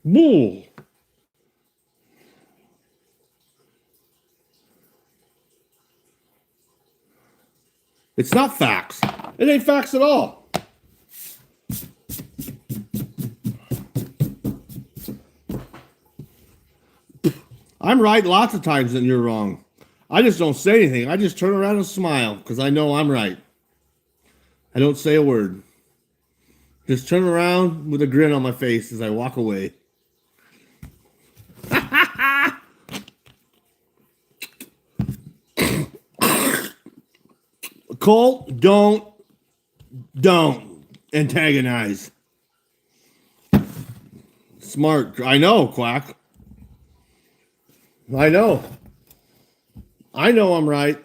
Bull. It's not facts. It ain't facts at all. I'm right lots of times and you're wrong. I just don't say anything. I just turn around and smile because I know I'm right. I don't say a word. Just turn around with a grin on my face as I walk away. Cole, don't antagonize. Smart. I know, Quack. I know I'm right.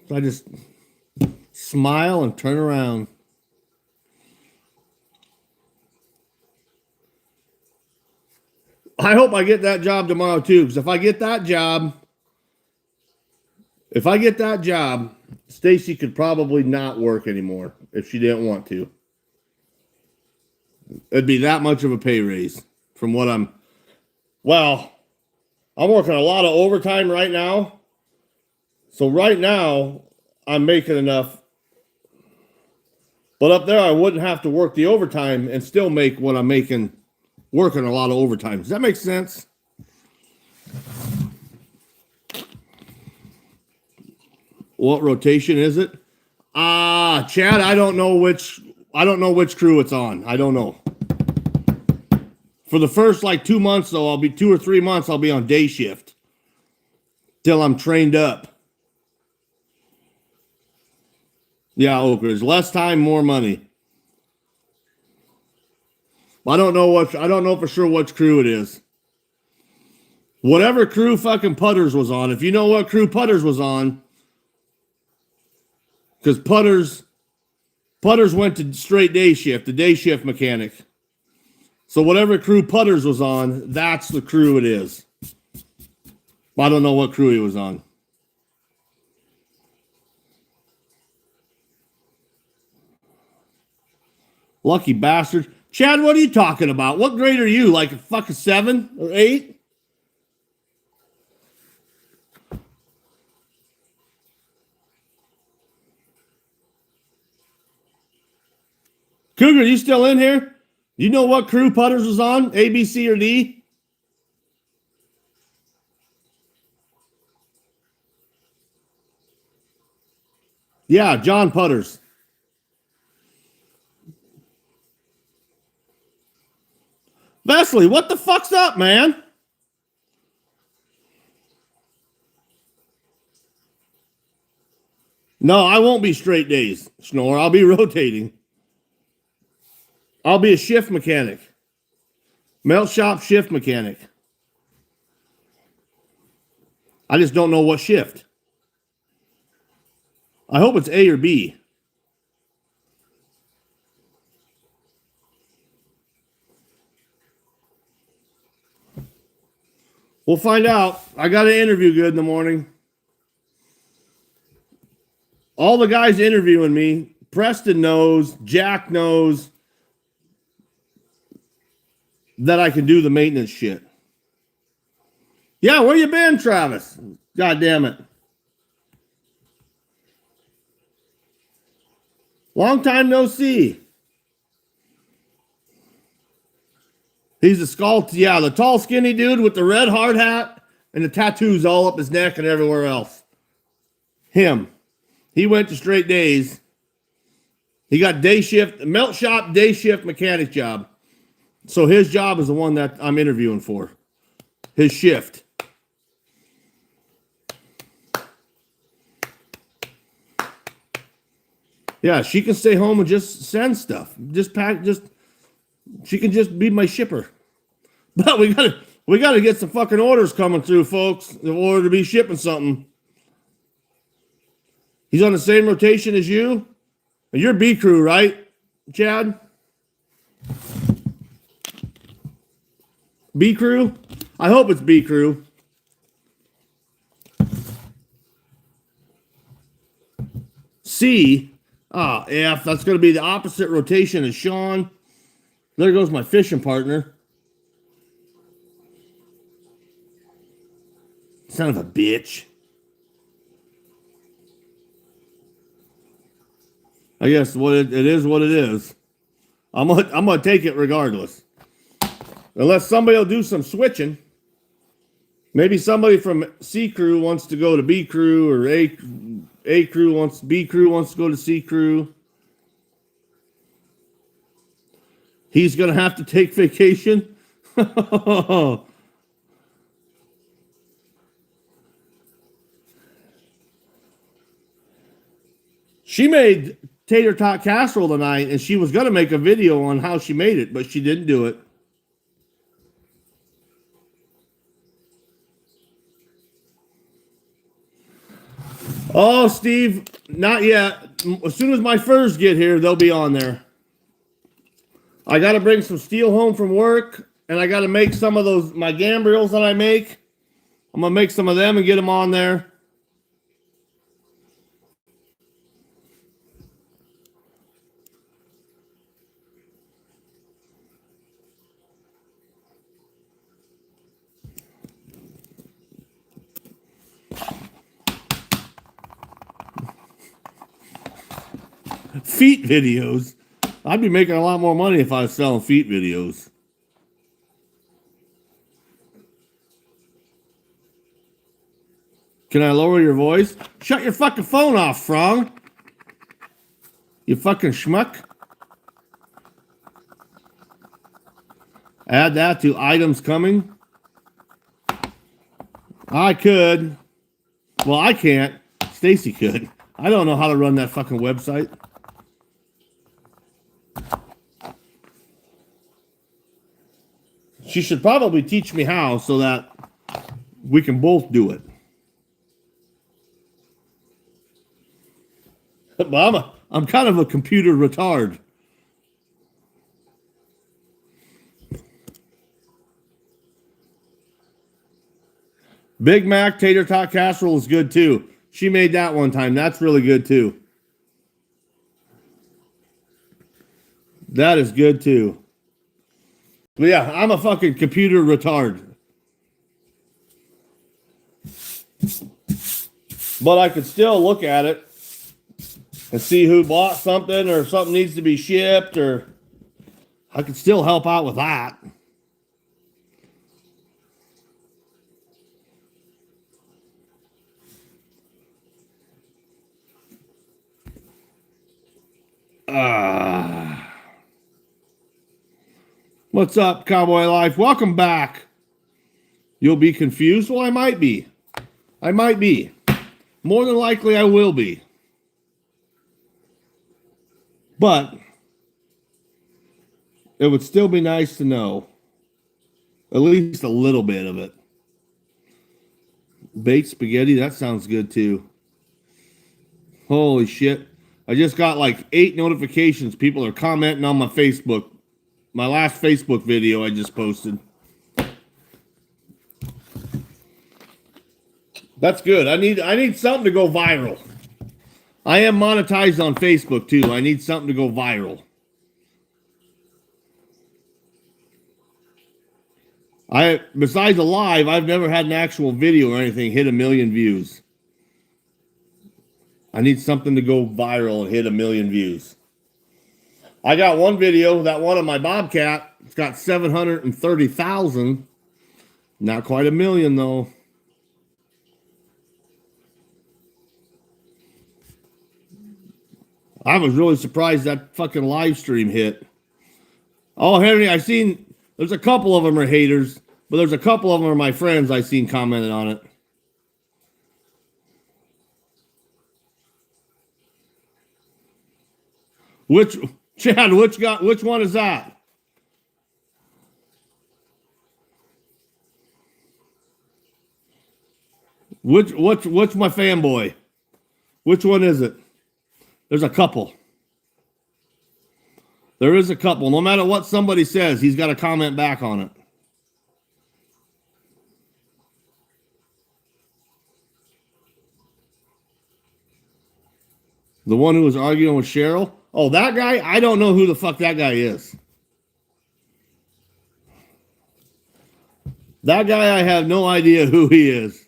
I just smile and turn around. I hope I get that job tomorrow too, because if I get that job, Stacy could probably not work anymore if she didn't want to. It'd be that much of a pay raise from what I'm working a lot of overtime right now. So right now, I'm making enough. But up there, I wouldn't have to work the overtime and still make what I'm making working a lot of overtime. Does that make sense? What rotation is it? Chad, I don't know which crew it's on. I don't know. For the first 2 months though, 2 or 3 months I'll be on day shift. till I'm trained up. Yeah, Oak Ridge. Less time, more money. I don't know for sure which crew it is. Whatever crew fucking Putters was on. If you know what crew Putters was on, because Putters went to straight day shift, the day shift mechanic. So whatever crew Putters was on, that's the crew it is. I don't know what crew he was on. Lucky bastard. Chad, what are you talking about? What grade are you? Like a fucking 7 or 8? Cougar, you still in here? You know what crew Putters was on? A, B, C, or D? Yeah, John Putters. Vesley, what the fuck's up, man? No, I won't be straight days, Snore. I'll be rotating. I'll be a shift mechanic. Melt shop shift mechanic. I just don't know what shift. I hope it's A or B. We'll find out. I got an interview good in the morning. All the guys interviewing me, Preston knows, Jack knows that I can do the maintenance shit. Yeah, where you been, Travis? God damn it. Long time no see. He's a skull. Yeah, the tall, skinny dude with the red hard hat and the tattoos all up his neck and everywhere else. Him. He went to straight days. He got day shift, melt shop, day shift mechanic job. So his job is the one that I'm interviewing for. His shift. Yeah, she can stay home and just send stuff. She can just be my shipper. But we gotta get some fucking orders coming through, folks, in order to be shipping something. He's on the same rotation as you? You're B crew, right, Chad? B crew? I hope it's B crew. C? F. That's going to be the opposite rotation as Sean. There goes my fishing partner. Son of a bitch. I guess it is what it is. I'm gonna take it regardless. Unless somebody will do some switching. Maybe somebody from C crew wants to go to B crew, or B crew wants to go to C crew. He's gonna have to take vacation. She made tater tot casserole tonight, and she was gonna make a video on how she made it, but she didn't do it. Oh, Steve, not yet. As soon as my furs get here, they'll be on there. I got to bring some steel home from work, and I got to make some of those, my gambriels that I make. I'm going to make some of them and get them on there. Feet videos. I'd be making a lot more money if I was selling feet videos. Can I lower your voice? Shut your fucking phone off, Frong. You fucking schmuck. Add that to items coming. I could. Well, I can't. Stacy could. I don't know how to run that fucking website. She should probably teach me how so that we can both do it. But I'm kind of a computer retard. Big Mac tater tot casserole is good too. She made that one time. That's really good too. That is good too. But yeah, I'm a fucking computer retard. But I could still look at it and see who bought something or something needs to be shipped, or I could still help out with that. What's up, Cowboy Life? Welcome back. You'll be confused? Well, I might be. I might be. More than likely, I will be. But it would still be nice to know at least a little bit of it. Baked spaghetti, that sounds good too. Holy shit. I just got like 8 notifications. People are commenting on my Facebook. My last Facebook video I just posted. That's good. I need something to go viral. I am monetized on Facebook too. I need something to go viral. Besides a live, I've never had an actual video or anything hit 1 million views. I need something to go viral and hit 1 million views. I got one video, that one of my Bobcat. It's got 730,000. Not quite 1 million though. I was really surprised that fucking live stream hit. Oh, Henry, I seen there's a couple of them are haters, but there's a couple of them are my friends I seen commented on it. Which one is that? What's my fanboy? Which one is it? There's a couple. There is a couple. No matter what somebody says, he's got to comment back on it. The one who was arguing with Cheryl? Oh, that guy? I don't know who the fuck that guy is. That guy, I have no idea who he is.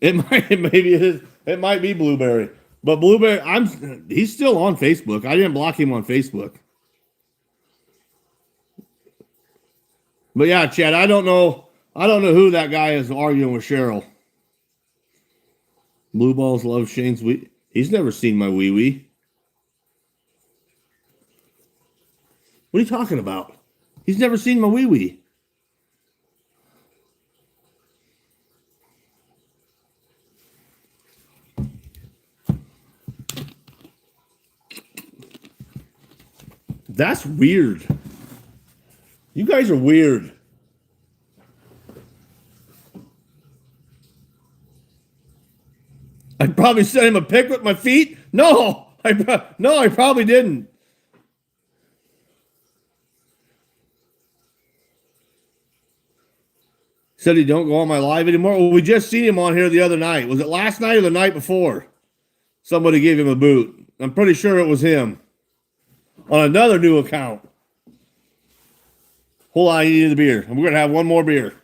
It might be Blueberry. But Blueberry, he's still on Facebook. I didn't block him on Facebook. But yeah, Chad, I don't know who that guy is arguing with Cheryl. Blue Balls loves Shane's wee. He's never seen my wee wee. What are you talking about? He's never seen my wee wee. That's weird. You guys are weird. I probably sent him a pic with my feet. No, I probably didn't. Said he don't go on my live anymore. Well, we just seen him on here the other night. Was it last night or the night before? Somebody gave him a boot. I'm pretty sure it was him. On another new account. Hold on, I need the beer. We're going to have one more beer.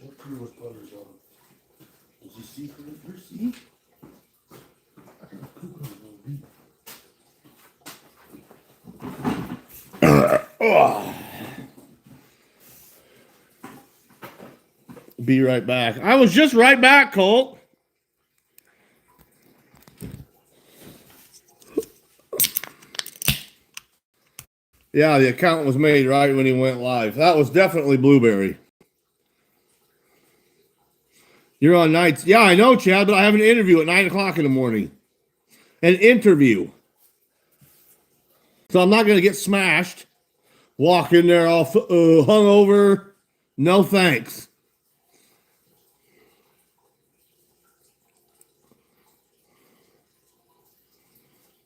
What color was butters on? Does he see for it? Where's he? Be right back. I was just right back, Colt. Yeah, the account was made right when he went live. That was definitely Blueberry. You're on nights. Yeah, I know, Chad, but I have an interview at 9 o'clock in the morning. An interview. So I'm not going to get smashed. Walk in there all hungover. No thanks.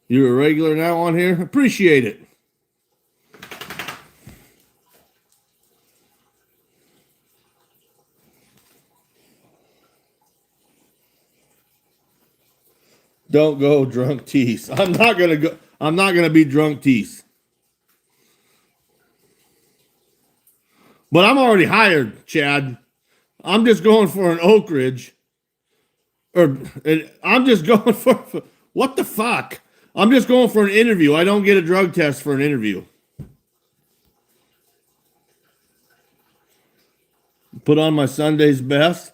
You're a regular now on here? Appreciate it. Don't go drunk tease. I'm not gonna go. I'm not gonna be drunk tease. But I'm already hired, Chad. I'm just going for an Oak Ridge. I'm just going for what the fuck? I'm just going for an interview. I don't get a drug test for an interview. Put on my Sunday's best.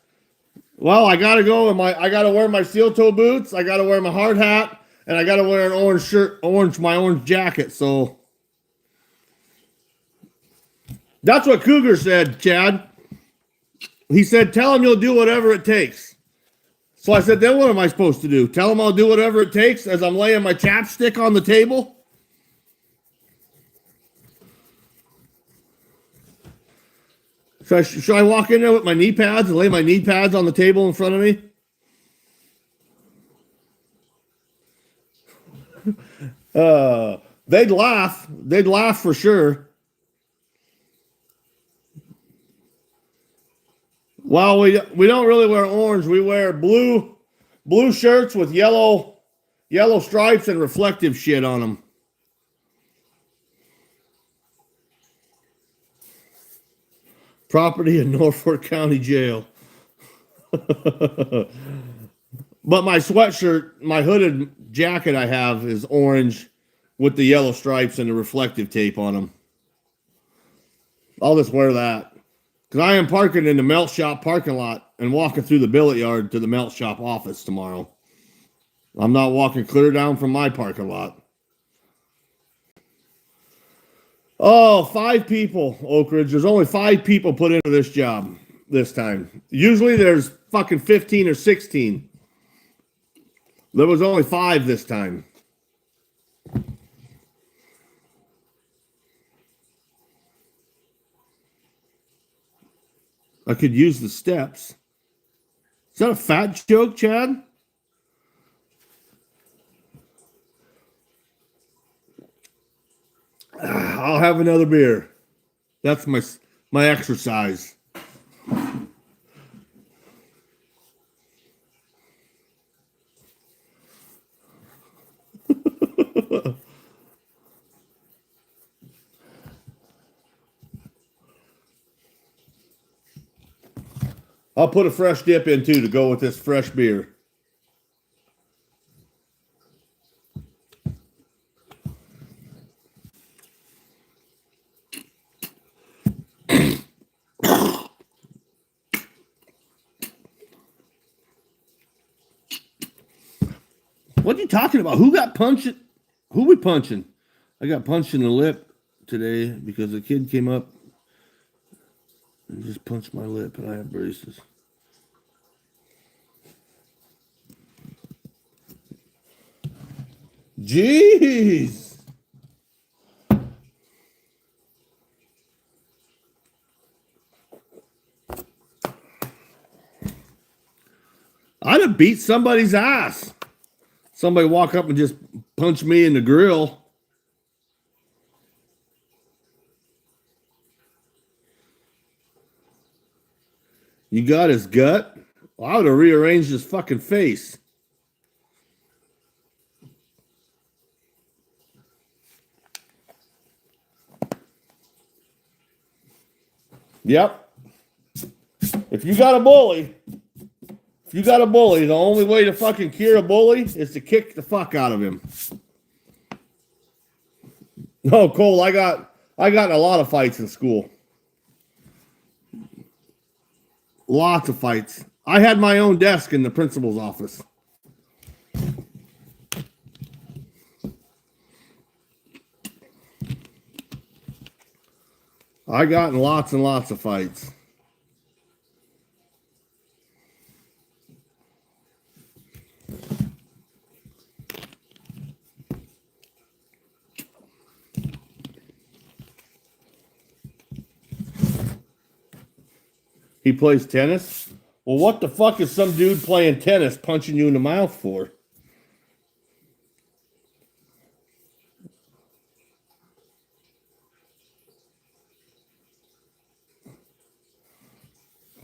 Well, I gotta go and I gotta wear my steel toe boots, I gotta wear my hard hat, and I gotta wear an orange shirt, my orange jacket. So that's what Cougar said, Chad. He said, tell him you'll do whatever it takes. So I said, then what am I supposed to do? Tell him I'll do whatever it takes as I'm laying my chapstick on the table? Should I walk in there with my knee pads and lay my knee pads on the table in front of me? They'd laugh. They'd laugh for sure. Well, we don't really wear orange. We wear blue shirts with yellow stripes and reflective shit on them. Property in Norfolk County Jail. But my sweatshirt, my hooded jacket I have is orange with the yellow stripes and the reflective tape on them. I'll just wear that. Because I am parking in the melt shop parking lot and walking through the billet yard to the melt shop office tomorrow. I'm not walking clear down from my parking lot. Oh, 5 people, Oak Ridge. There's only 5 people put into this job this time. Usually there's fucking 15 or 16. There was only 5 this time. I could use the steps. Is that a fat joke, Chad? I'll have another beer. That's my exercise. I'll put a fresh dip in too to go with this fresh beer. What are you talking about? Who got punched? Who we punching? I got punched in the lip today because a kid came up and just punched my lip, and I have braces. Jeez. I'd have beat somebody's ass. Somebody walk up and just punch me in the grill. You got his gut? Well, I would have rearranged his fucking face. Yep. If you got a bully, the only way to fucking cure a bully is to kick the fuck out of him. No, Cole, I got in a lot of fights in school. Lots of fights. I had my own desk in the principal's office. I got in lots and lots of fights. He plays tennis? Well, what the fuck is some dude playing tennis punching you in the mouth for?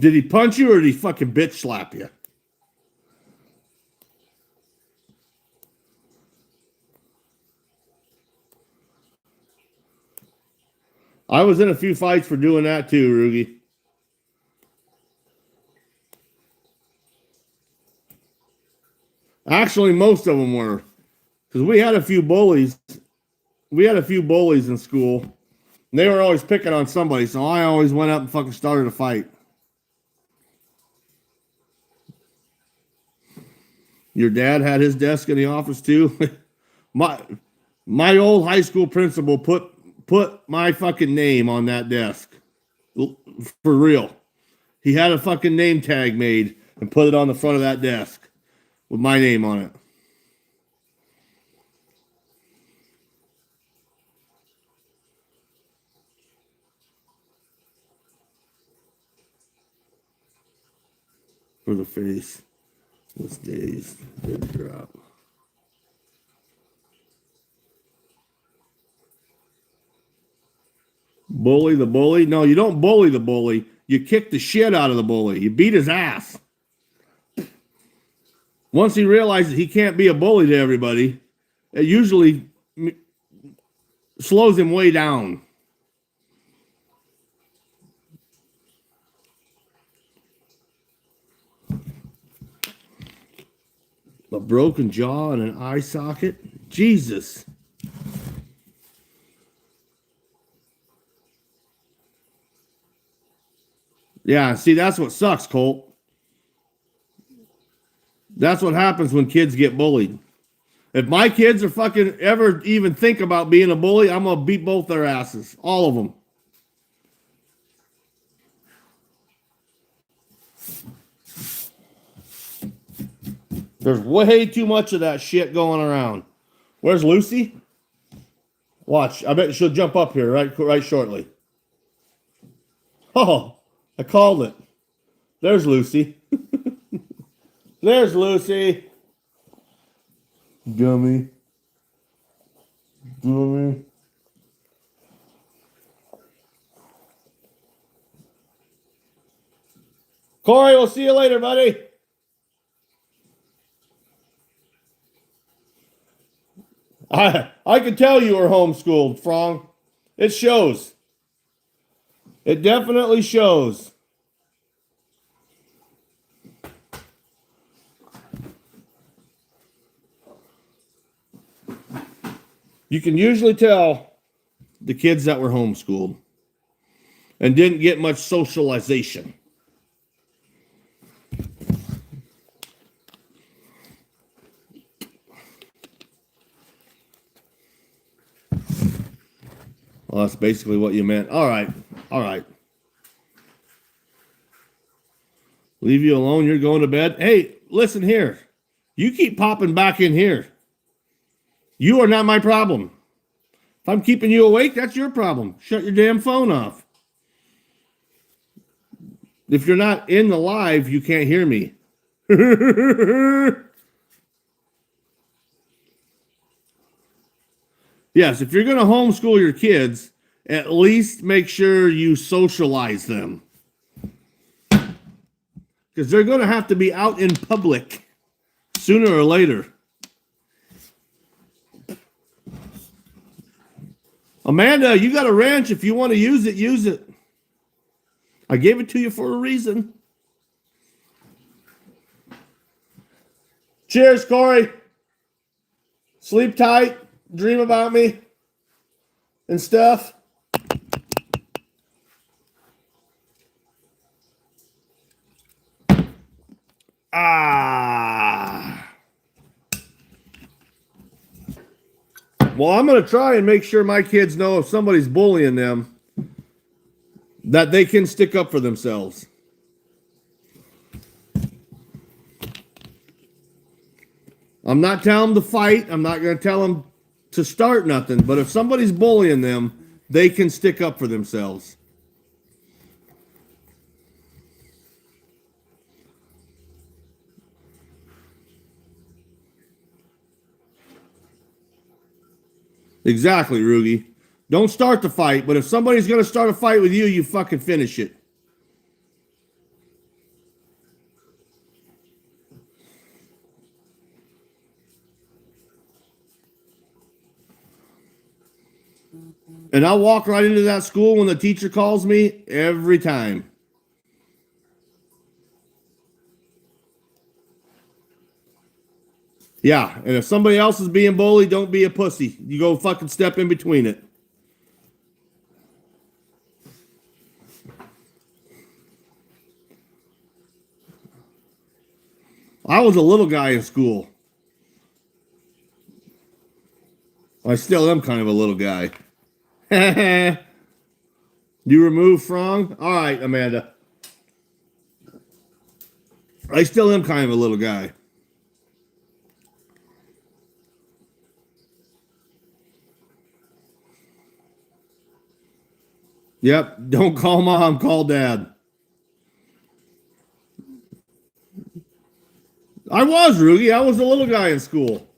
Did he punch you or did he fucking bitch slap you? I was in a few fights for doing that too, Rugi. Actually, most of them were. Because we had a few bullies. We had a few bullies in school. And they were always picking on somebody, so I always went up and fucking started a fight. Your dad had his desk in the office too? My old high school principal put my fucking name on that desk. For real. He had a fucking name tag made and put it on the front of that desk with my name on it. For the face. What's days? Good drop. Bully the bully? No, you don't bully the bully. You kick the shit out of the bully. You beat his ass. Once he realizes he can't be a bully to everybody, it usually slows him way down. A broken jaw and an eye socket? Jesus. Yeah, see, that's what sucks, Colt. That's what happens when kids get bullied. If my kids are fucking ever even think about being a bully, I'm going to beat both their asses. All of them. There's way too much of that shit going around. Where's Lucy? Watch. I bet she'll jump up here right shortly. Oh, I called it. There's Lucy. There's Lucy. Dummy. Dummy. Corey, we'll see you later, buddy. I can tell you were homeschooled, Frong. It shows. It definitely shows. You can usually tell the kids that were homeschooled and didn't get much socialization. Well, that's basically what you meant. All right. All right. Leave you alone. You're going to bed. Hey, listen here. You keep popping back in here. You are not my problem. If I'm keeping you awake, that's your problem. Shut your damn phone off. If you're not in the live, you can't hear me. Yes, if you're going to homeschool your kids, at least make sure you socialize them. Because they're going to have to be out in public sooner or later. Amanda, you got a wrench. If you want to use it, use it. I gave it to you for a reason. Cheers, Corey. Sleep tight. Dream about me and stuff. Ah. Well, I'm going to try and make sure my kids know if somebody's bullying them that they can stick up for themselves. I'm not telling them to fight. I'm not going to tell them to start nothing. But if somebody's bullying them, they can stick up for themselves. Exactly, Rugi. Don't start the fight, but if somebody's going to start a fight with you, you fucking finish it. And I'll walk right into that school when the teacher calls me every time. Yeah, and if somebody else is being bullied, don't be a pussy. You go fucking step in between it. I was a little guy in school. I still am kind of a little guy. You remove Frong? All right, Amanda. I still am kind of a little guy. Yep, don't call mom, call dad. I was, Rugi. I was a little guy in school.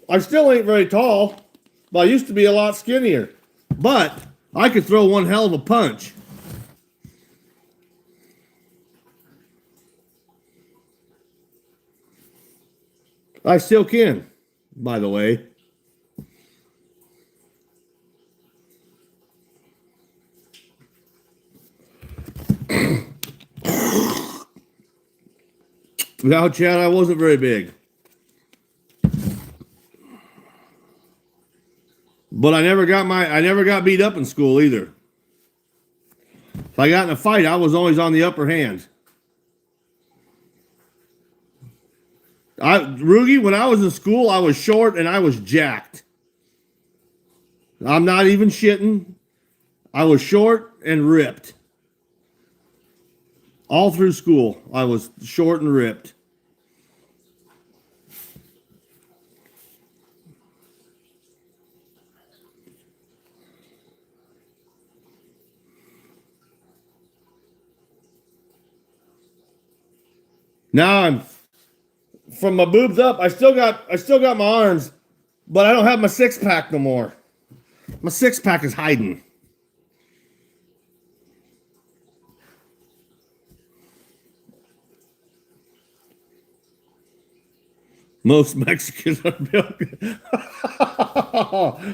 I still ain't very tall, but I used to be a lot skinnier. But I could throw one hell of a punch. I still can, by the way. Now, Chad, I wasn't very big. But I never got beat up in school either. If I got in a fight, I was always on the upper hand. Rugi, when I was in school, I was short and I was jacked. I'm not even shitting. I was short and ripped. All through school, I was short and ripped. Now I'm from my boobs up. I still got my arms, but I don't have my six pack no more. My six pack is hiding. Most Mexicans are built.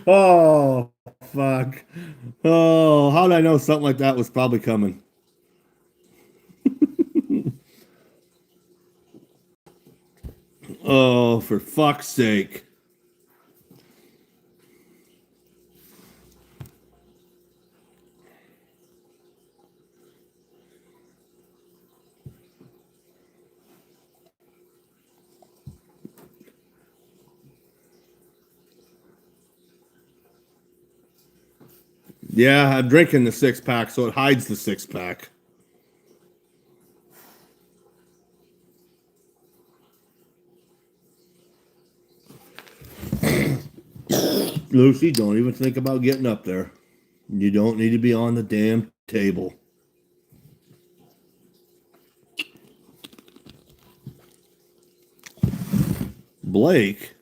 Oh, fuck. Oh, how did I know something like that was probably coming? Oh, for fuck's sake. Yeah, I'm drinking the six pack, so it hides the six pack. Lucy, don't even think about getting up there. You don't need to be on the damn table. Blake?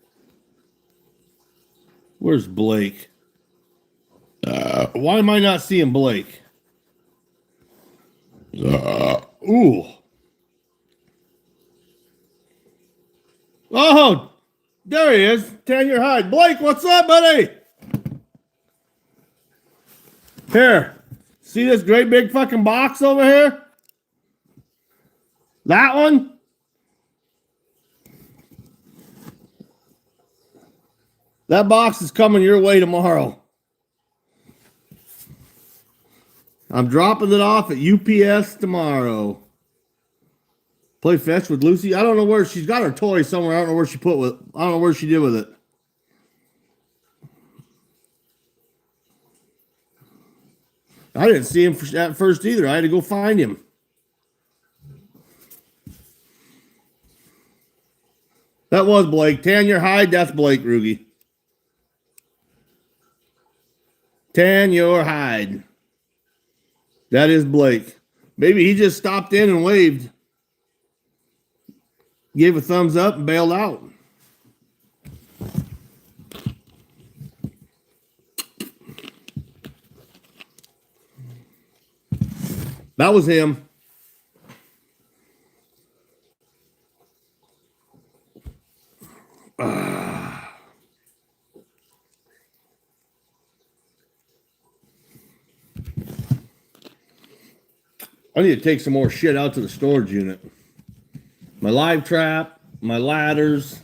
Where's Blake? Why am I not seeing Blake? Ooh. Oh, there he is. Tanya Hyde. Blake, what's up, buddy? Here. See this great big fucking box over here? That one? That box is coming your way tomorrow. I'm dropping it off at UPS tomorrow. Play fetch with Lucy. I don't know where she's got her toy somewhere. I don't know where she put with. I don't know where she did with it. I didn't see him at first either. I had to go find him. That was Blake. Tan your hide. That's Blake, Rugie. Tan your hide. That is Blake. Maybe he just stopped in and waved. Gave a thumbs up and bailed out. That was him. I need to take some more shit out to the storage unit. My live trap, my ladders.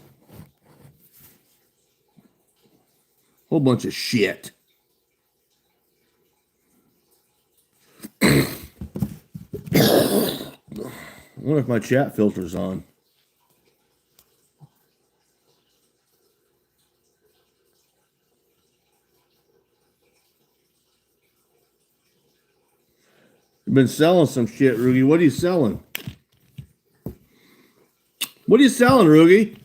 Whole bunch of shit. I wonder if my chat filter's on. You've been selling some shit, Rugie. What are you selling? What are you selling, Rugie?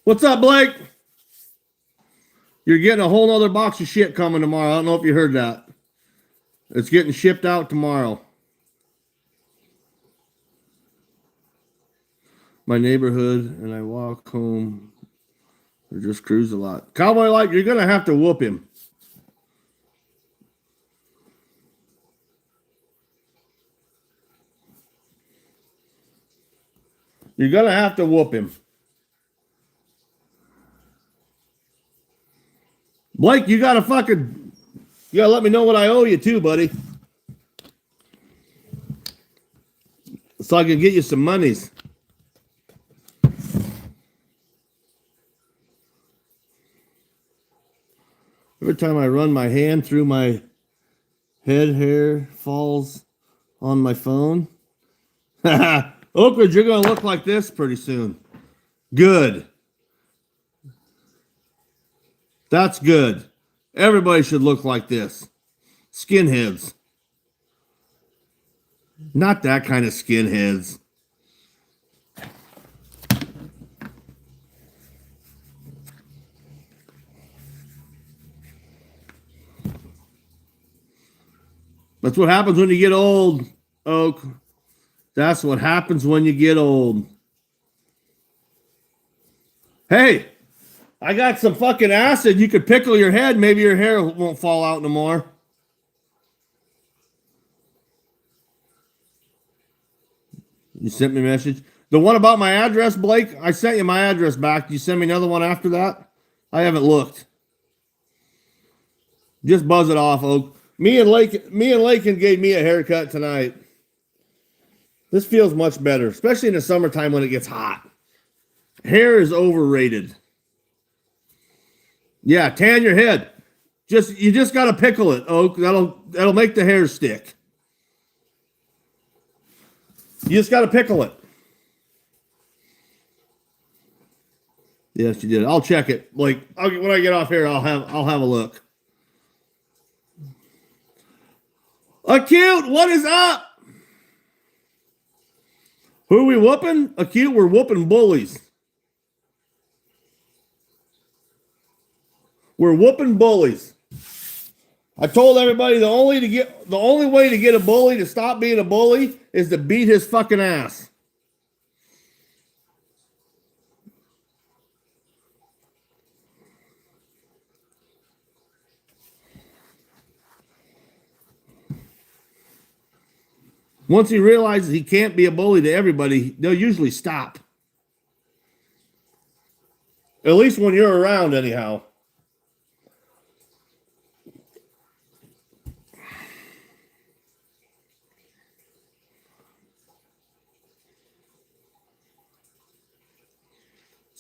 What's up, Blake? You're getting a whole nother box of shit coming tomorrow. I don't know if you heard that. It's getting shipped out tomorrow. My neighborhood, and I walk home or just cruise a lot. Cowboy Light, you're going to have to whoop him. You're going to have to whoop him. Blake, you got to let me know what I owe you too, buddy. So I can get you some monies. Every time I run my hand through my head, hair falls on my phone. Oakridge, you're going to look like this pretty soon. Good. That's good. Everybody should look like this. Skinheads. Not that kind of skinheads. That's what happens when you get old, Oak. That's what happens when you get old. Hey, I got some fucking acid. You could pickle your head. Maybe your hair won't fall out no more. You sent me a message. The one about my address, Blake, I sent you my address back. You send me another one after that? I haven't looked. Just buzz it off, Oak. Me and Lakin gave me a haircut tonight. This feels much better, especially in the summertime when it gets hot. Hair is overrated. Yeah, tan your head. You just gotta pickle it, Oak. That'll make the hair stick. You just gotta pickle it. Yes, you did. I'll check it. Like when I get off here, I'll have a look. Acute, what is up? Who are we whooping? Acute, we're whooping bullies. We're whooping bullies. I told everybody the only way to get a bully to stop being a bully is to beat his fucking ass. Once he realizes he can't be a bully to everybody, they'll usually stop. At least when you're around, anyhow.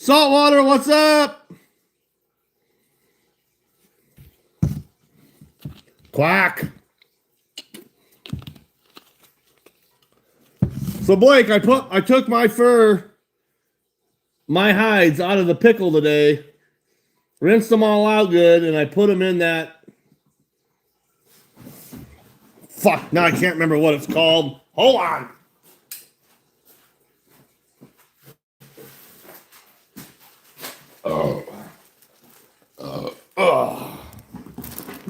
Saltwater, what's up? Quack. So Blake, I took my hides out of the pickle today, rinsed them all out good, and I put them in that. Fuck, now I can't remember what it's called. Hold on.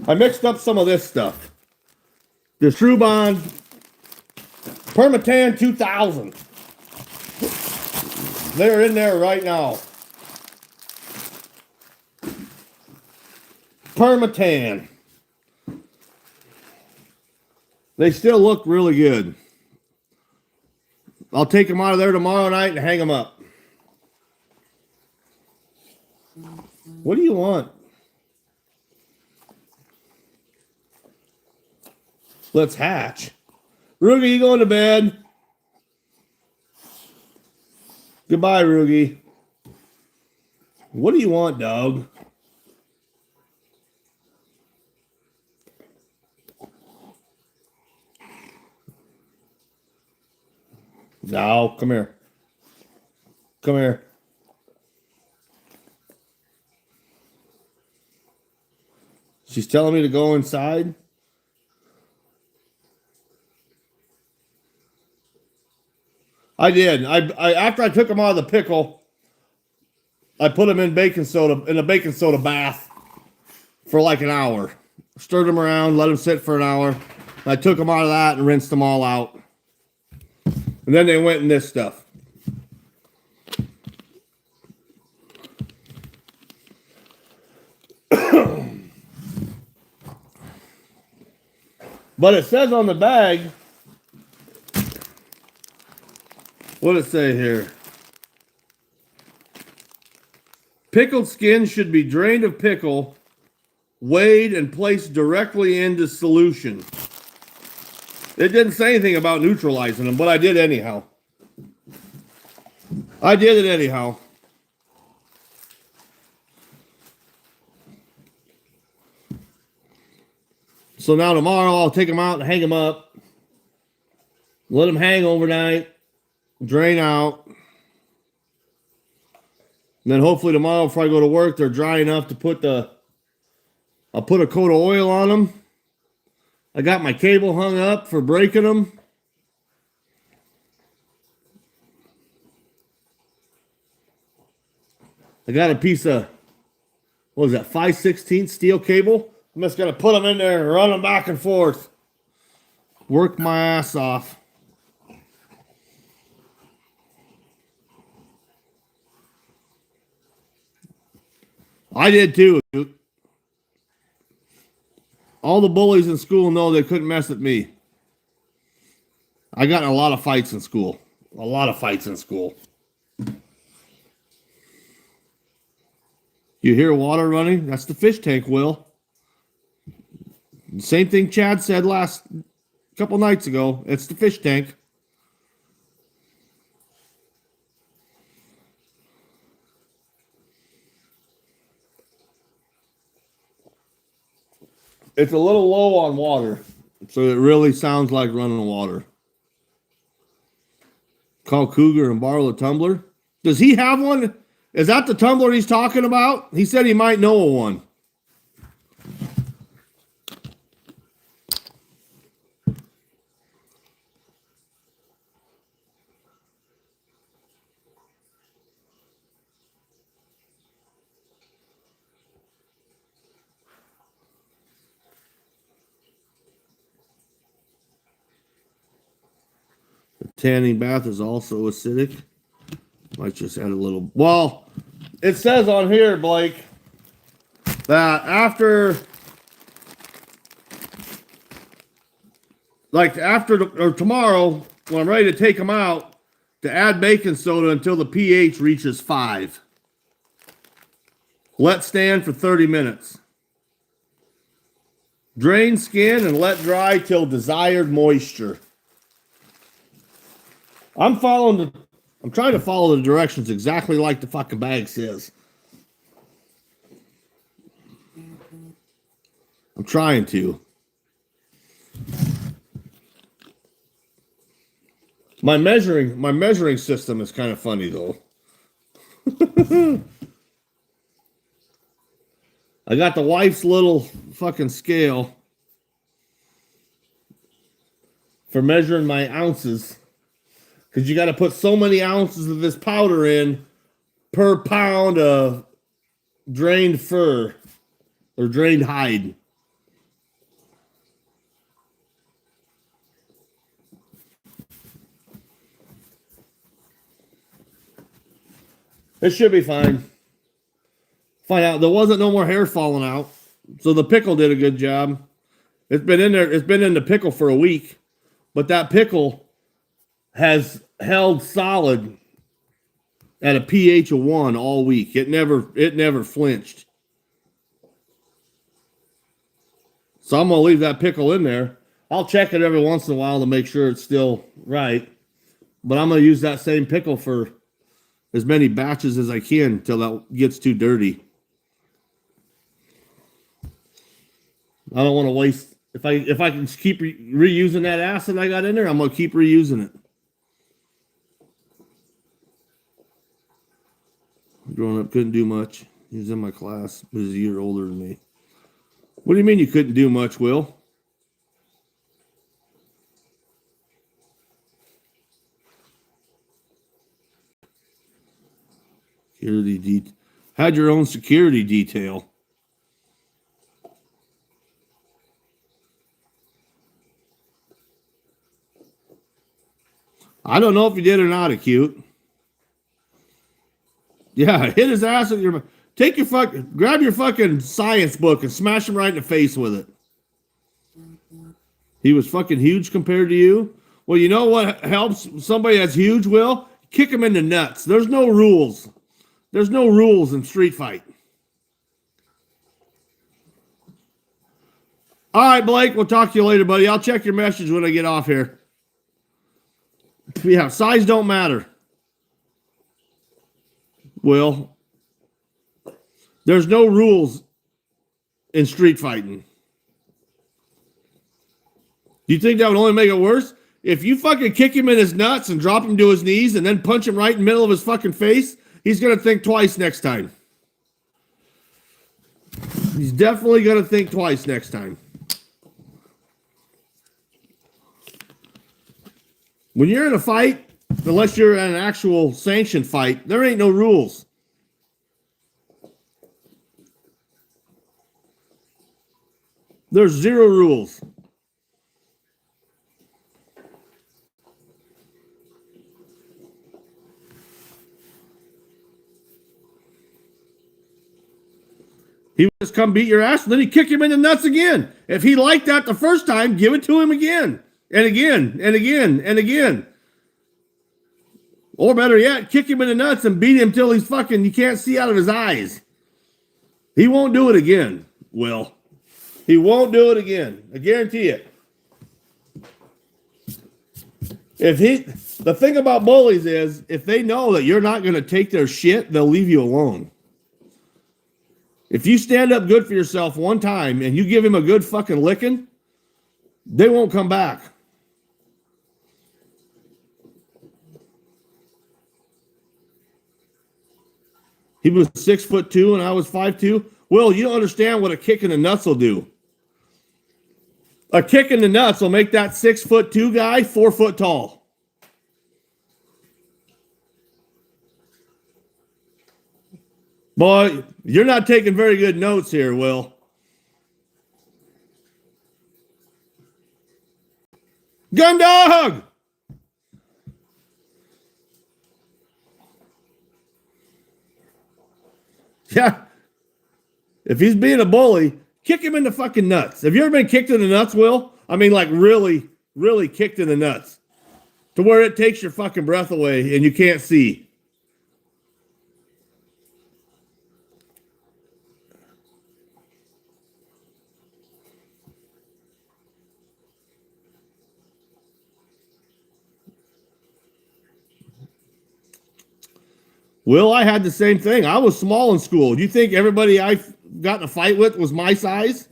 I mixed up some of this stuff. The Trubon Permatan 2000. They're in there right now. Permatan. They still look really good. I'll take them out of there tomorrow night and hang them up. What do you want? Let's hatch. Rugi, you going to bed? Goodbye, Rugi. What do you want, dog? No, come here. Come here. She's telling me to go inside. I did. I after I took them out of the pickle, I put them in a baking soda bath for like an hour. Stirred them around, let them sit for an hour. I took them out of that and rinsed them all out. And then they went in this stuff. But it says on the bag, what does it say here? Pickled skin should be drained of pickle, weighed, and placed directly into solution. It didn't say anything about neutralizing them, but I did anyhow. I did it anyhow. So now tomorrow I'll take them out and hang them up. Let them hang overnight. Drain out. And then hopefully tomorrow before I go to work, they're dry enough to I'll put a coat of oil on them. I got my cable hung up for breaking them. I got a piece of, what was that, 5/16 steel cable. I'm just going to put them in there and run them back and forth. Work my ass off. I did too. All the bullies in school know they couldn't mess with me. I got in a lot of fights in school. A lot of fights in school. You hear water running? That's the fish tank, Will. Same thing Chad said last couple nights ago. It's the fish tank. It's a little low on water, so it really sounds like running water. Call Cougar and borrow the tumbler. Does he have one? Is that the tumbler he's talking about? He said he might know one. Tanning bath is also acidic. Might just add a little. Well, it says on here, Blake, that after tomorrow, when I'm ready to take them out, to add baking soda until the pH reaches 5. Let stand for 30 minutes. Drain skin and let dry till desired moisture. I'm following I'm trying to follow the directions exactly like the fucking bag says. I'm trying to. My measuring system is kind of funny though. I got the wife's little fucking scale for measuring my ounces. Because you got to put so many ounces of this powder in per pound of drained fur or drained hide. It should be fine. Find out there wasn't no more hair falling out. So the pickle did a good job. It's been in there. It's been in the pickle for a week. But that pickle has held solid at a pH of 1 all week. It never flinched. So I'm going to leave that pickle in there. I'll check it every once in a while to make sure it's still right. But I'm going to use that same pickle for as many batches as I can until that gets too dirty. I don't want to waste. If I can keep reusing that acid I got in there, I'm going to keep reusing it. Growing up, couldn't do much. He was in my class. He was a year older than me. What do you mean you couldn't do much, Will? Had your own security detail. I don't know if you did or not, Acute. Yeah, hit his ass with your. Grab your fucking science book and smash him right in the face with it. He was fucking huge compared to you. Well, you know what helps somebody that's huge, Will? Kick him in the nuts. There's no rules. There's no rules in street fight. All right, Blake, we'll talk to you later, buddy. I'll check your message when I get off here. Yeah, size don't matter. Will, there's no rules in street fighting. Do you think that would only make it worse? If you fucking kick him in his nuts and drop him to his knees and then punch him right in the middle of his fucking face, he's going to think twice next time. He's definitely going to think twice next time. When you're in a fight, unless you're in an actual sanctioned fight, there ain't no rules. There's zero rules. He would just come beat your ass, and then he'd kick him in the nuts again. If he liked that the first time, give it to him again. And again, and again, and again. Or better yet, kick him in the nuts and beat him till he's fucking, you can't see out of his eyes. He won't do it again, Will. He won't do it again. I guarantee it. The thing about bullies is, if they know that you're not going to take their shit, they'll leave you alone. If you stand up good for yourself one time and you give him a good fucking licking, they won't come back. He was 6'2" and I was 5'2". Will, you don't understand what a kick in the nuts will do. A kick in the nuts will make that 6'2" guy 4 foot tall. Boy, you're not taking very good notes here, Will. Gun dog! Yeah. If he's being a bully, kick him in the fucking nuts. Have you ever been kicked in the nuts, Will? I mean, like really, really kicked in the nuts. To where it takes your fucking breath away and you can't see. Will, I had the same thing. I was small in school. Do you think everybody I got in a fight with was my size?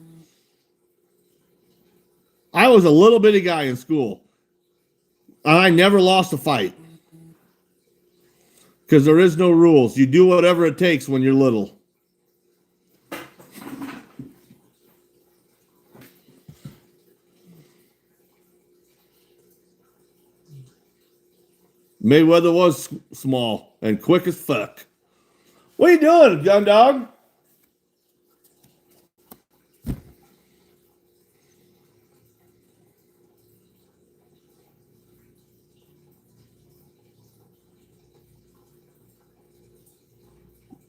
I was a little bitty guy in school. I never lost a fight. Because there is no rules. You do whatever it takes when you're little. Mayweather was small and quick as fuck. What are you doing, gun dog?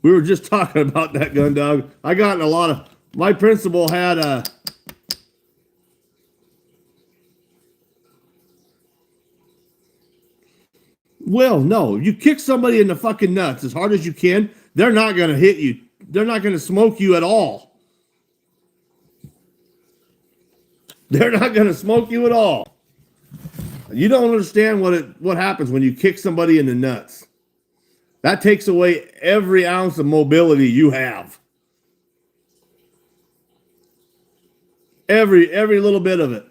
We were just talking about that, gun dog. I got in a lot of... My principal had a... Well, no. You kick somebody in the fucking nuts as hard as you can, they're not going to hit you. They're not going to smoke you at all. They're not going to smoke you at all. You don't understand what happens when you kick somebody in the nuts. That takes away every ounce of mobility you have. Every little bit of it.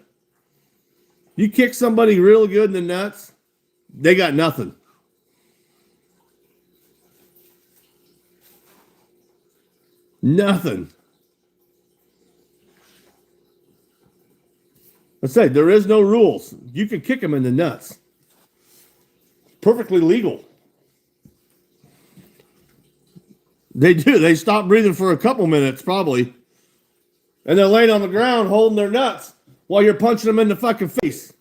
You kick somebody real good in the nuts, they got nothing. Nothing. I say there is no rules. You can kick them in the nuts. Perfectly legal. They do. They stop breathing for a couple minutes, probably. And they're laying on the ground holding their nuts while you're punching them in the fucking face.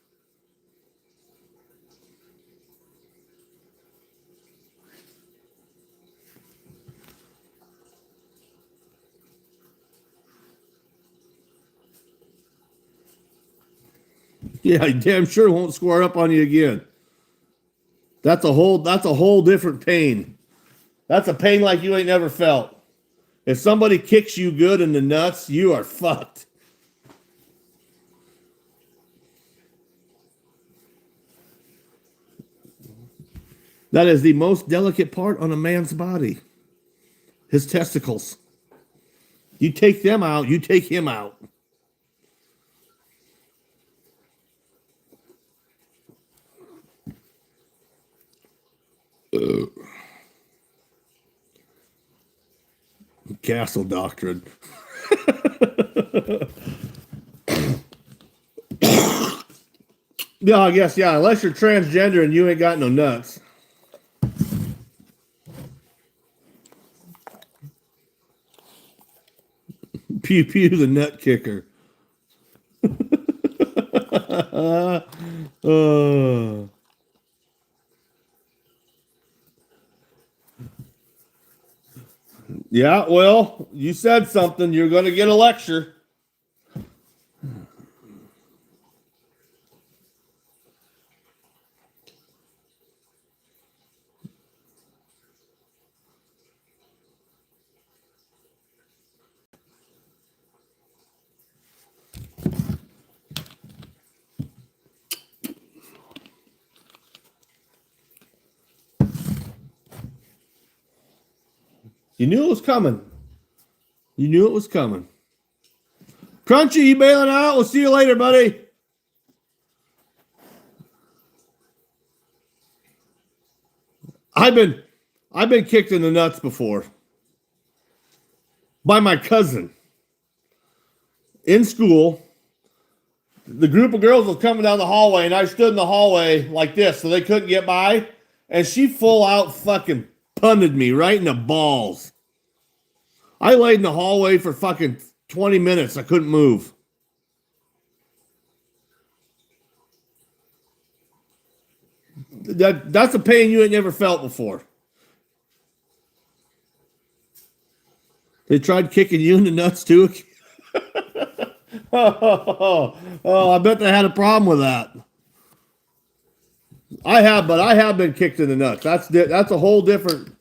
Yeah, I damn sure won't square up on you again. That's a whole different pain. That's a pain like you ain't never felt. If somebody kicks you good in the nuts, you are fucked. That is the most delicate part on a man's body. His testicles. You take them out, you take him out. Castle doctrine. Yeah, I guess, yeah. Unless you're transgender and you ain't got no nuts. Pew pew the nut kicker. Yeah, well, you said something. You're going to get a lecture. You knew it was coming. You knew it was coming. Crunchy, you bailing out? We'll see you later, buddy. I've been kicked in the nuts before. By my cousin. In school. The group of girls was coming down the hallway, and I stood in the hallway like this so they couldn't get by. And she full out fucking punted me right in the balls. I laid in the hallway for fucking 20 minutes. I couldn't move. That's a pain you ain't never felt before. They tried kicking you in the nuts too. I bet they had a problem with that. I have been kicked in the nuts. That's a whole different.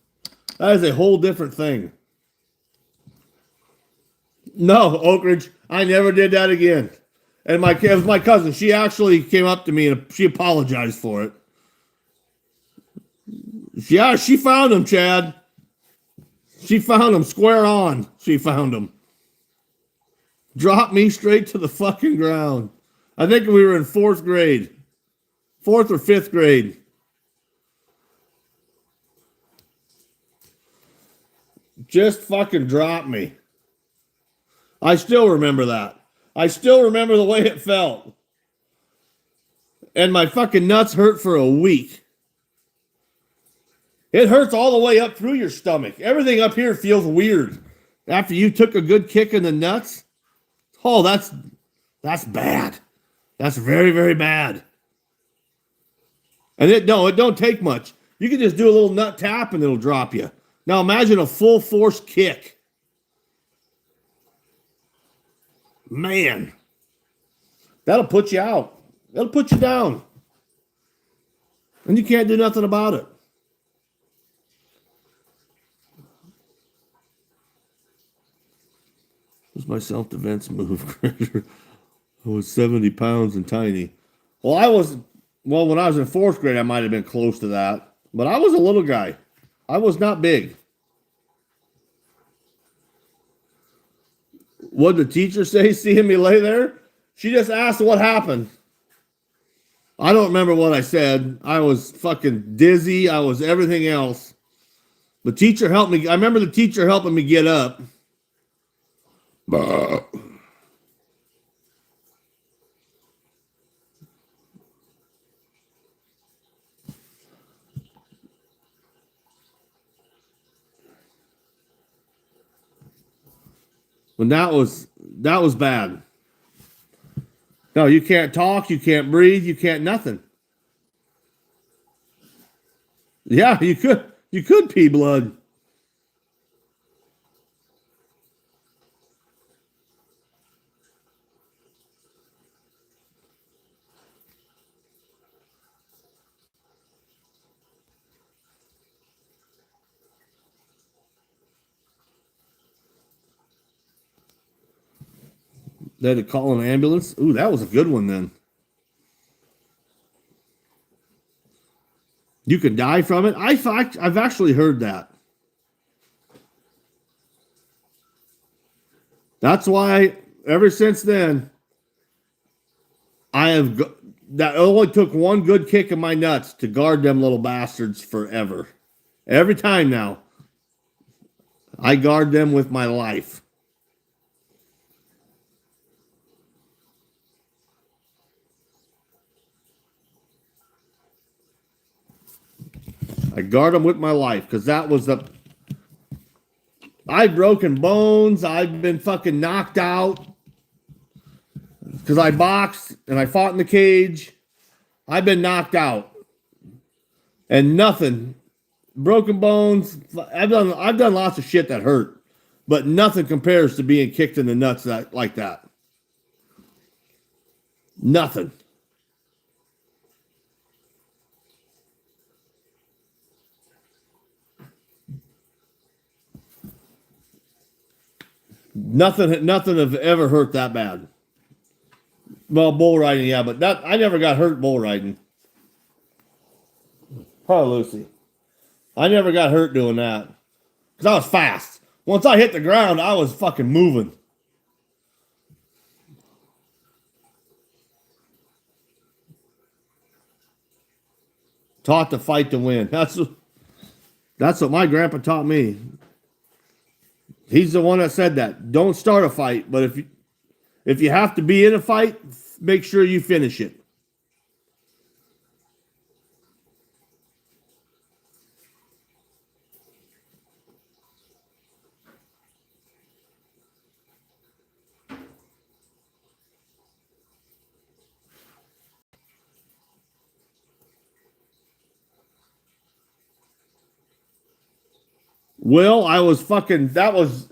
That is a whole different thing. No, Oak Ridge, I never did that again. And it was my cousin. She actually came up to me and she apologized for it. Yeah, she found him, Chad. She found him square on. She found him. Dropped me straight to the fucking ground. I think we were in 4th grade. 4th or 5th grade. Just fucking dropped me. I still remember that. I still remember the way it felt. And my fucking nuts hurt for a week. It hurts all the way up through your stomach. Everything up here feels weird. After you took a good kick in the nuts, oh, that's bad. That's very, very bad. And it don't take much. You can just do a little nut tap and it'll drop you. Now imagine a full force kick. Man, that'll put you out. That'll put you down. And you can't do nothing about it. What's my self-defense move? I was 70 pounds and tiny. When I was in 4th grade, I might have been close to that. But I was a little guy. I was not big. What did the teacher say seeing me lay there? She just asked what happened. I don't remember what I said. I was fucking dizzy. I was everything else. The teacher helped me. I remember the teacher helping me get up. When that was bad. No, you can't talk, you can't breathe, you can't nothing. Yeah, you could pee blood. They had to call an ambulance. Ooh, that was a good one then. You can die from it. I've actually heard that. That's why ever since then, that only took one good kick in my nuts to guard them little bastards forever. Every time now, I guard them with my life. I guard them with my life because that was I've broken bones. I've been fucking knocked out because I boxed and I fought in the cage. I've been knocked out and nothing. Broken bones. I've done lots of shit that hurt, but nothing compares to being kicked in the nuts like that. Nothing. Nothing have ever hurt that bad. Well, bull riding, yeah, but I never got hurt bull riding. Oh, Lucy. I never got hurt doing that. Because I was fast. Once I hit the ground, I was fucking moving. Taught to fight to win. That's what my grandpa taught me. He's the one that said that. Don't start a fight, but if you have to be in a fight, make sure you finish it. Well, I was fucking, that was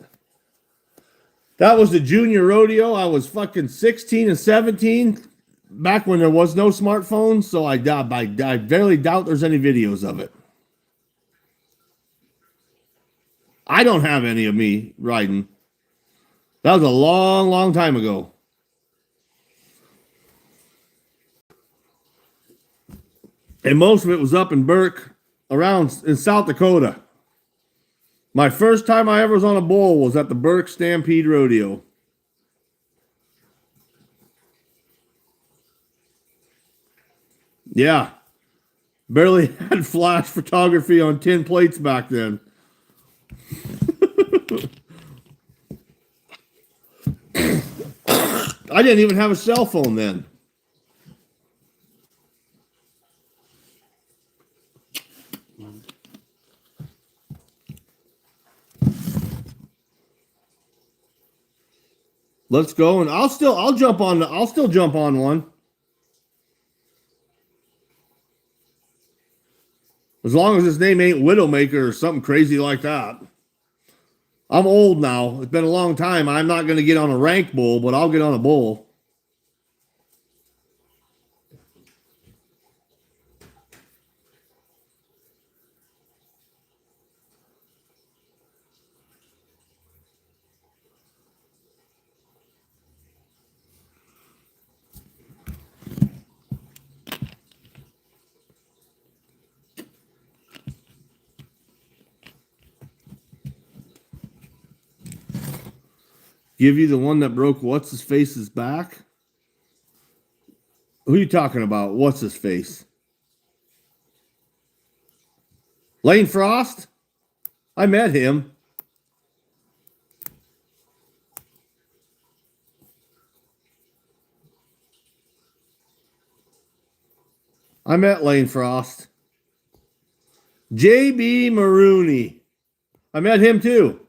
the junior rodeo. I was fucking 16 and 17 back when there was no smartphones. So I barely doubt there's any videos of it. I don't have any of me riding. That was a long, long time ago. And most of it was up in Burke around in South Dakota. My first time I ever was on a bull was at the Burke Stampede Rodeo. Yeah. Barely had flash photography on tin plates back then. I didn't even have a cell phone then. Let's go, and I'll still jump on one. As long as his name ain't Widowmaker or something crazy like that. I'm old now. It's been a long time. I'm not going to get on a rank bull, but I'll get on a bull. Give you the one that broke what's his face's back? Who are you talking about? What's his face? Lane Frost? I met him. I met Lane Frost. J.B. Maroney. I met him too.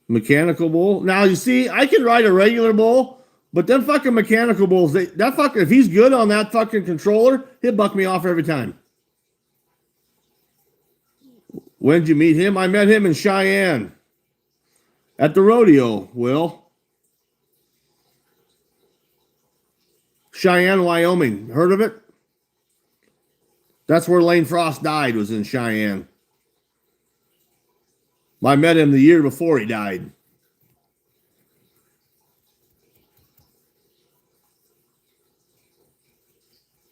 Mechanical bull. Now you see, I can ride a regular bull, but them fucking mechanical bulls, if he's good on that fucking controller, he'll buck me off every time. When'd you meet him? I met him in Cheyenne. At the rodeo, Will. Cheyenne, Wyoming. Heard of it? That's where Lane Frost died, was in Cheyenne. I met him the year before he died.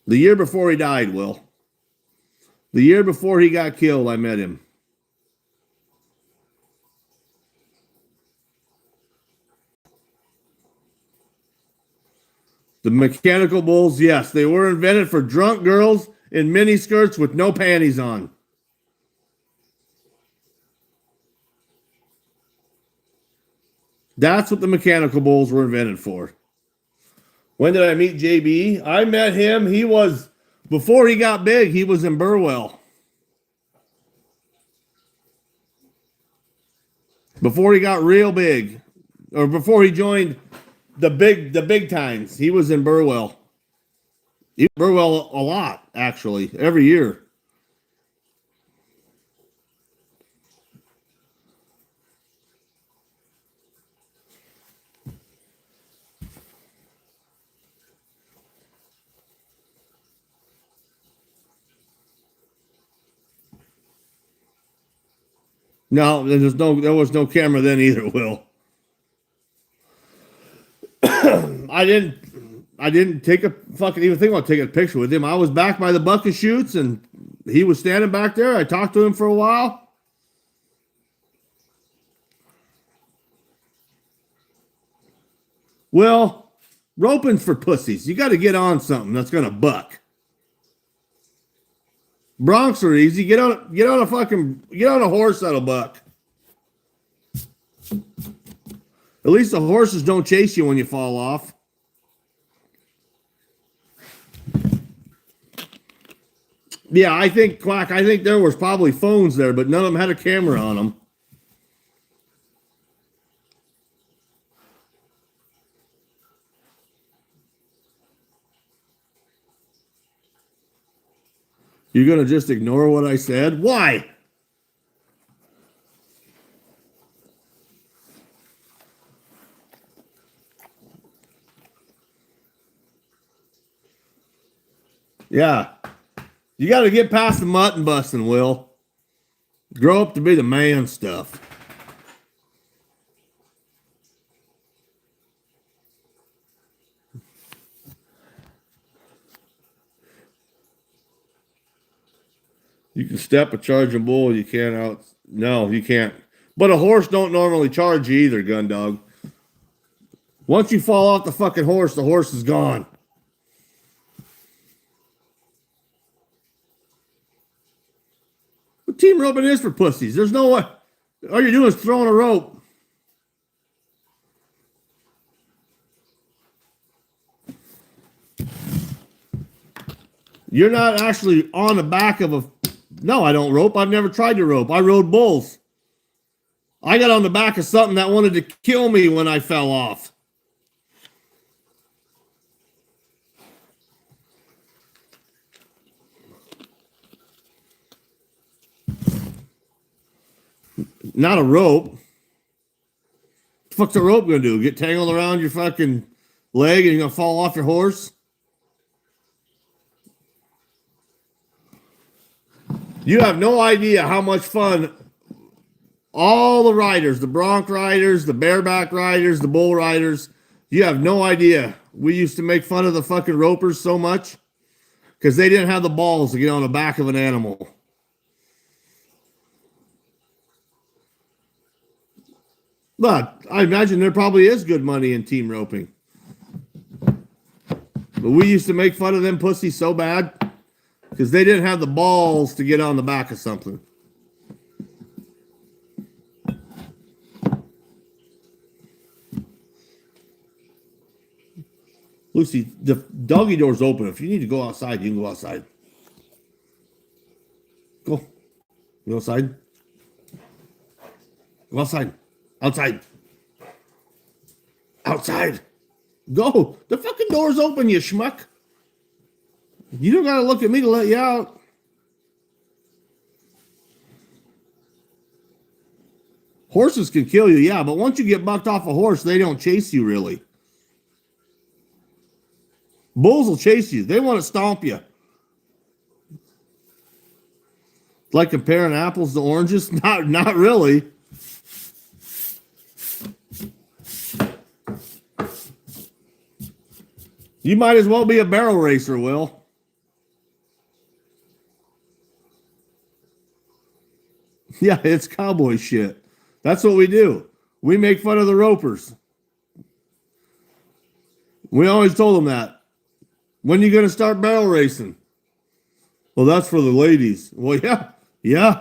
The year before he died, Will. The year before he got killed, I met him. The mechanical bulls, yes, they were invented for drunk girls in mini skirts with no panties on. That's what the mechanical bulls were invented for. When did I meet JB? I met him. Before he got big, he was in Burwell. Before he got real big, or before he joined the big times, he was in Burwell. He was in Burwell a lot, actually, every year. No, there was no camera then either, Will. I didn't take a fucking even think about taking a picture with him. I was back by the bucket chutes and he was standing back there. I talked to him for a while. Well, roping's for pussies. You got to get on something that's going to buck. Broncs are easy. Get on a horse that'll buck. At least the horses don't chase you when you fall off. Yeah, I think there was probably phones there, but none of them had a camera on them. You're going to just ignore what I said? Why? Yeah. You got to get past the mutton busting, Will. Grow up to be the man stuff. You can step a charging bull. You can't out. No, you can't. But a horse don't normally charge you either, gun dog. Once you fall off the fucking horse, the horse is gone. What team roping is for pussies? There's no way. All you're doing is throwing a rope. You're not actually on the back of a... No, I don't rope. I've never tried to rope. I rode bulls. I got on the back of something that wanted to kill me when I fell off. Not a rope. What the fuck's a rope gonna do? Get tangled around your fucking leg and you're gonna fall off your horse? You have no idea how much fun all the riders, the bronc riders, the bareback riders, the bull riders, you have no idea. We used to make fun of the fucking ropers so much because they didn't have the balls to get on the back of an animal. But I imagine there probably is good money in team roping. But we used to make fun of them pussies so bad because they didn't have the balls to get on the back of something. Lucy, the doggy door's open. If you need to go outside, you can go outside. Go. Go outside. Go outside. Outside. Outside. Go. The fucking door's open, you schmuck. You don't got to look at me to let you out. Horses can kill you, yeah, but once you get bucked off a horse, they don't chase you really. Bulls will chase you. They want to stomp you. Like comparing apples to oranges? Not really. You might as well be a barrel racer, Will. Yeah, it's cowboy shit. That's what we do. We make fun of the ropers. We always told them that. When are you going to start barrel racing? Well, that's for the ladies. Well, yeah.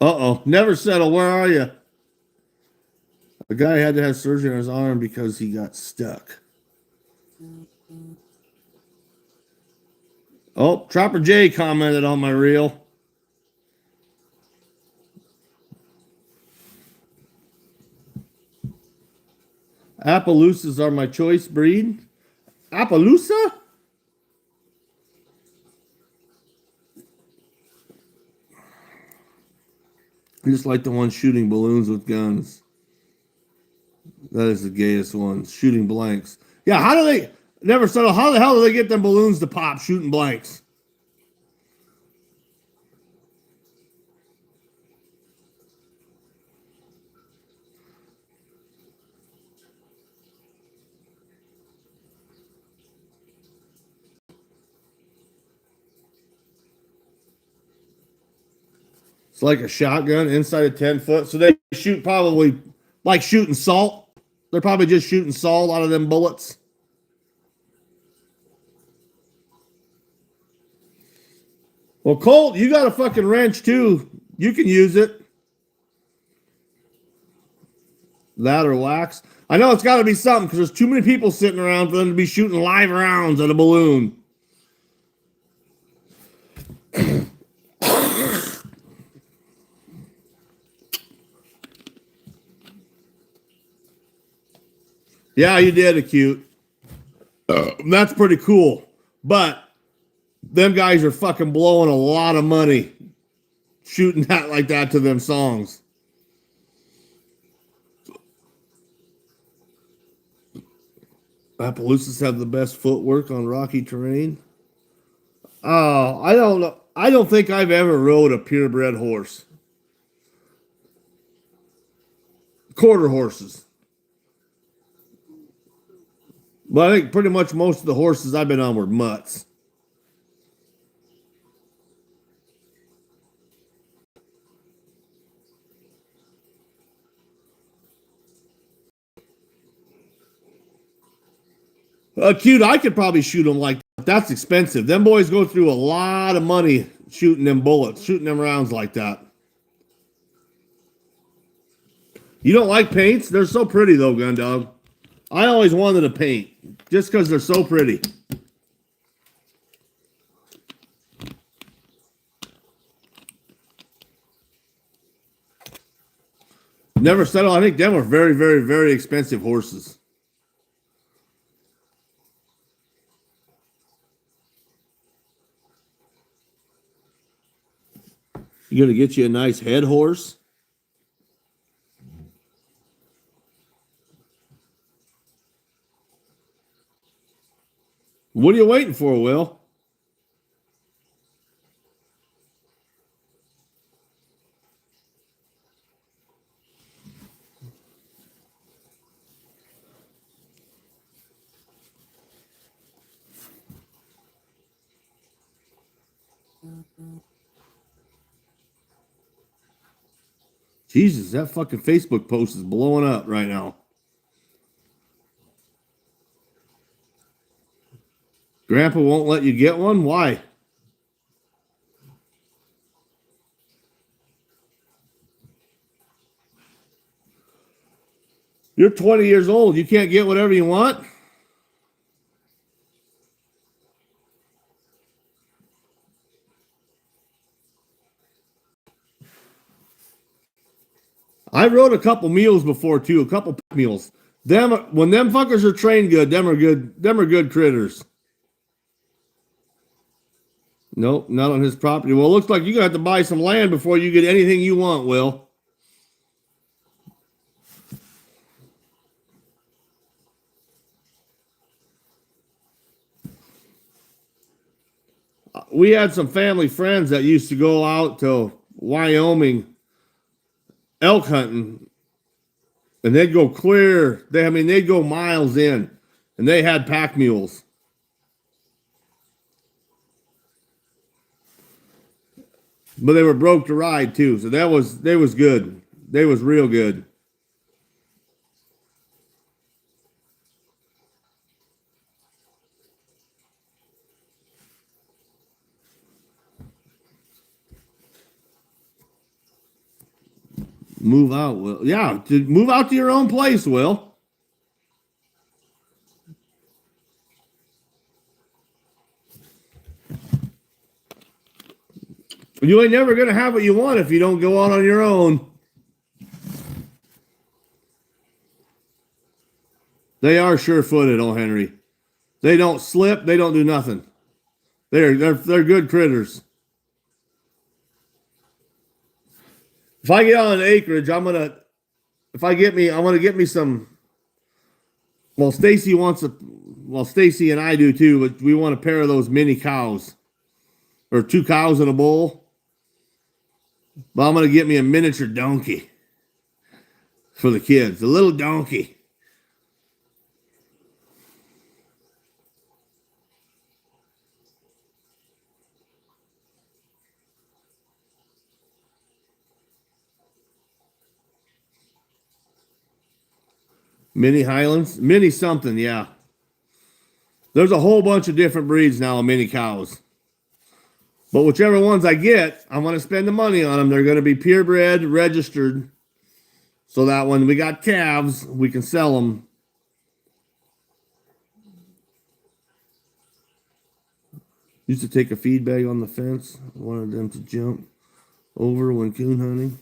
Uh-oh. Never settle. Where are you? The guy had to have surgery on his arm because he got stuck. Oh, Trapper J commented on my reel. Appaloosas are my choice breed. Appaloosa? I just like the one shooting balloons with guns. That is the gayest one. Shooting blanks. Yeah, how do they... Never settle. How the hell do they get them balloons to pop shooting blanks? It's like a shotgun inside a 10-foot. So they shoot probably like shooting salt. They're probably just shooting salt out of them bullets. Well, Colt, you got a fucking wrench too. You can use it. That or wax. I know it's got to be something because there's too many people sitting around for them to be shooting live rounds at a balloon. Yeah, you did, Acute. That's pretty cool. But them guys are fucking blowing a lot of money shooting that like that to them songs. Appaloosas have the best footwork on rocky terrain. Oh, I don't know. I don't think I've ever rode a purebred horse. Quarter horses. But I think pretty much most of the horses I've been on were mutts. Cute, I could probably shoot them like that. That's expensive. Them boys go through a lot of money shooting them bullets, shooting them rounds like that. You don't like paints? They're so pretty though, gun dog. I always wanted a paint just because they're so pretty. Never settle. I think them are very, very, very expensive horses. You gonna get you a nice head horse? What are you waiting for, Will? Jesus, that fucking Facebook post is blowing up right now. Grandpa won't let you get one? Why? You're 20 years old. You can't get whatever you want? I rode a couple mules before too, a couple mules. Them when them fuckers are trained good, them are good critters. Nope, not on his property. Well, it looks like you're gonna have to buy some land before you get anything you want, Will. We had some family friends that used to go out to Wyoming elk hunting, and they'd go clear. They'd go miles in, and they had pack mules. But they were broke to ride too, so they was good. They was real good. Move out, Will. Yeah, move out to your own place, Will. You ain't never gonna have what you want if you don't go out on your own. They are sure-footed, oh Henry. They don't slip. They don't do nothing. They're good critters. If I get on an acreage, I'm gonna get me some. Well, Stacy Stacy and I do too, but we want a pair of those mini cows, or 2 cows in a bowl. But I'm gonna get me a miniature donkey for the kids, a little donkey. Mini Highlands, mini something, yeah. There's a whole bunch of different breeds now of mini cows. But whichever ones I get, I'm going to spend the money on them. They're going to be purebred, registered, so that when we got calves, we can sell them. Used to take a feed bag on the fence. Wanted them to jump over when coon hunting.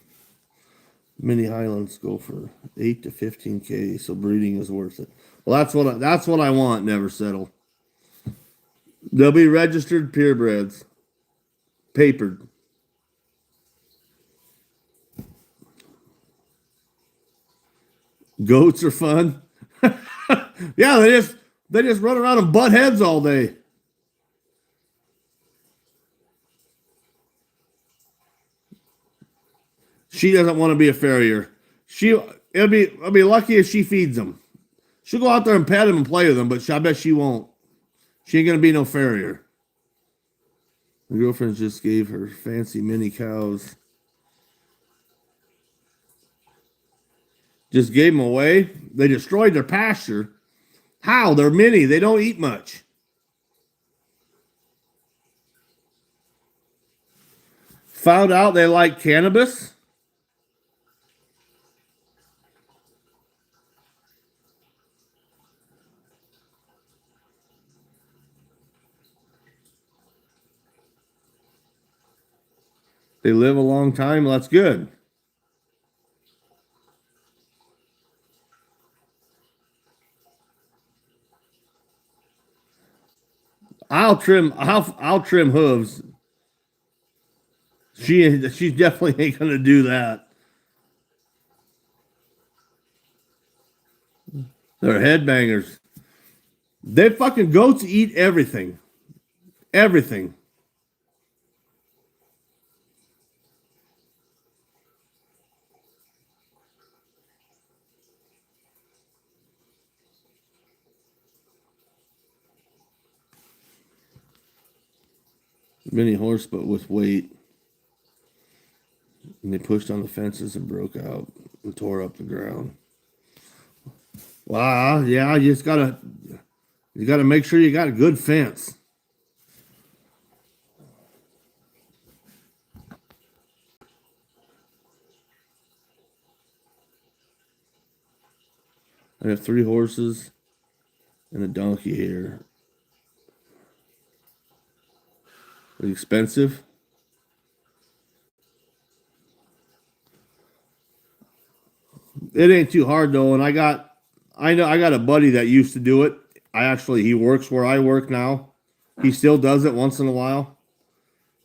Mini Highlands go for 8 to 15K, so breeding is worth it. Well, that's what I want. Never settle. They'll be registered purebreds, papered. Goats are fun. Yeah, They just run around and butt heads all day. She doesn't want to be a farrier. It'll be lucky if she feeds them. She'll go out there and pet them and play with them, but I bet she won't. She ain't gonna be no farrier. My girlfriend just gave her fancy mini cows. Just gave them away. They destroyed their pasture. How? They're mini. They don't eat much. Found out they like cannabis. They live a long time. Well, that's good. I'll trim hooves. She definitely ain't gonna do that. They're headbangers. They fucking goats eat everything. Everything. Mini horse, but with weight. And they pushed on the fences and broke out and tore up the ground. Wow, yeah, you gotta make sure you got a good fence. I have 3 horses and a donkey here. Are they expensive? It ain't too hard though, and I got a buddy that used to do it. He works where I work now. He still does it once in a while.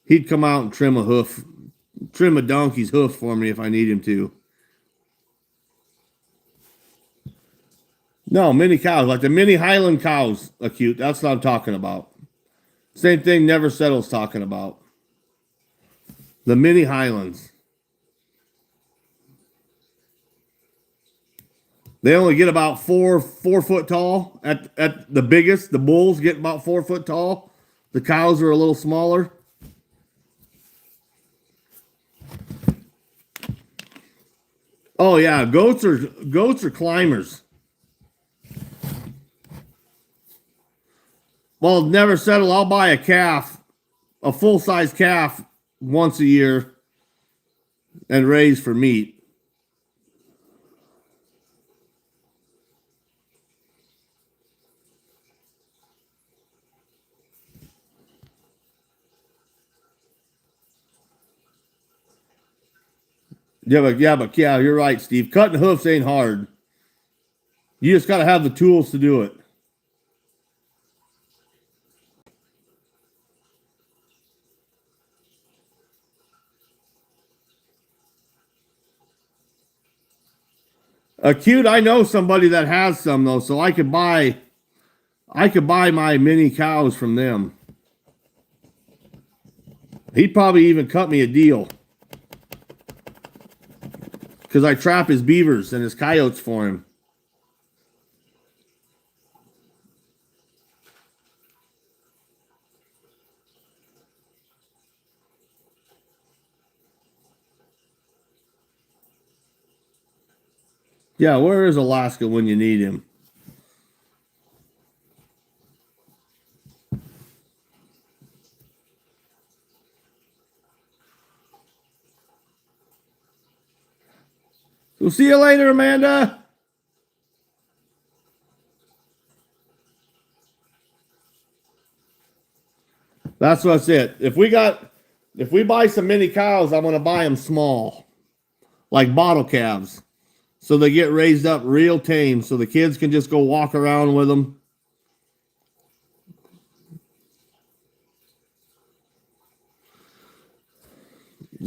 He'd come out and trim a donkey's hoof for me if I need him to. No, mini cows, like the mini Highland cows, acute. That's what I'm talking about. Same thing Never Settle's talking about. The mini Highlands. They only get about 4 foot tall at the biggest. The bulls get about 4 foot tall. The cows are a little smaller. Oh yeah, goats are climbers. Well, Never Settle. I'll buy a calf, a full-size calf, once a year, and raise for meat. Yeah, you're right, Steve. Cutting hoofs ain't hard. You just got to have the tools to do it. Acute, I know somebody that has some though, so I could buy my mini cows from them. He'd probably even cut me a deal. Because I trap his beavers and his coyotes for him. Yeah, where is Alaska when you need him? We'll see you later, Amanda. That's it. If we buy some mini cows, I'm gonna buy them small, like bottle calves, so they get raised up real tame, so the kids can just go walk around with them.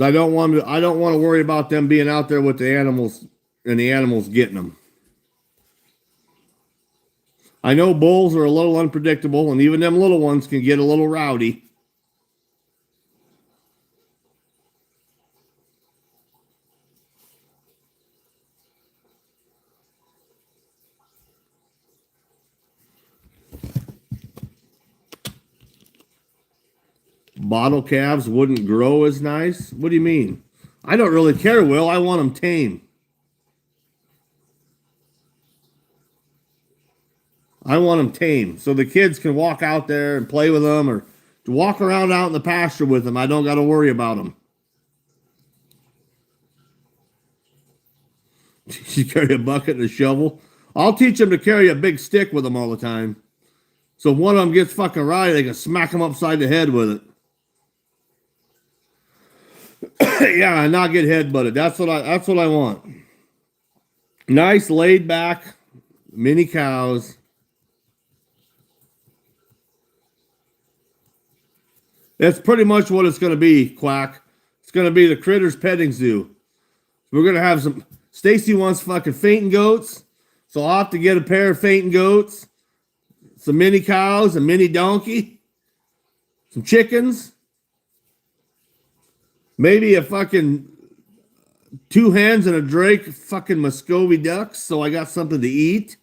I don't want to worry about them being out there with the animals and the animals getting them. I know bulls are a little unpredictable, and even them little ones can get a little rowdy. Bottle calves wouldn't grow as nice? What do you mean? I don't really care, Will. I want them tame. I want them tame so the kids can walk out there and play with them or walk around out in the pasture with them. I don't got to worry about them. You carry a bucket and a shovel. I'll teach them to carry a big stick with them all the time. So if one of them gets fucking rowdy, they can smack them upside the head with it. Yeah, and not get headbutted. That's what I want. Nice laid back mini cows. That's pretty much what it's going to be, Quack. It's going to be the Critters Petting Zoo. We're going to have some... Stacy wants fucking fainting goats, so I'll have to get a pair of fainting goats, some mini cows, a mini donkey, some chickens, maybe a fucking 2 hens and a Drake fucking Muscovy ducks, so I got something to eat.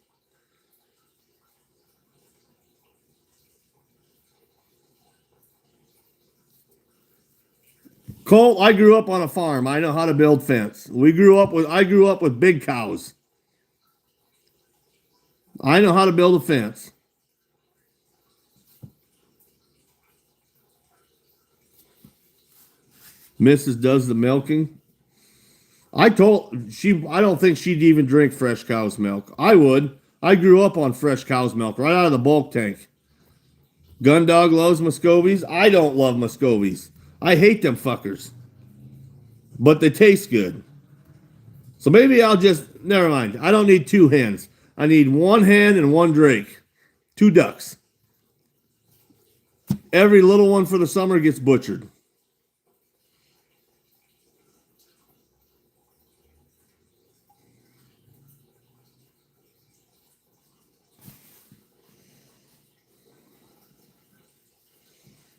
Colt, I grew up on a farm. I know how to build fence. I grew up with big cows. I know how to build a fence. Mrs. does the milking. I don't think she'd even drink fresh cow's milk. I would. I grew up on fresh cow's milk right out of the bulk tank. Gundog loves Muscovies. I don't love Muscovies. I hate them fuckers. But they taste good. So maybe never mind. I don't need 2 hens. I need 1 hen and 1 Drake. 2 ducks. Every little one for the summer gets butchered.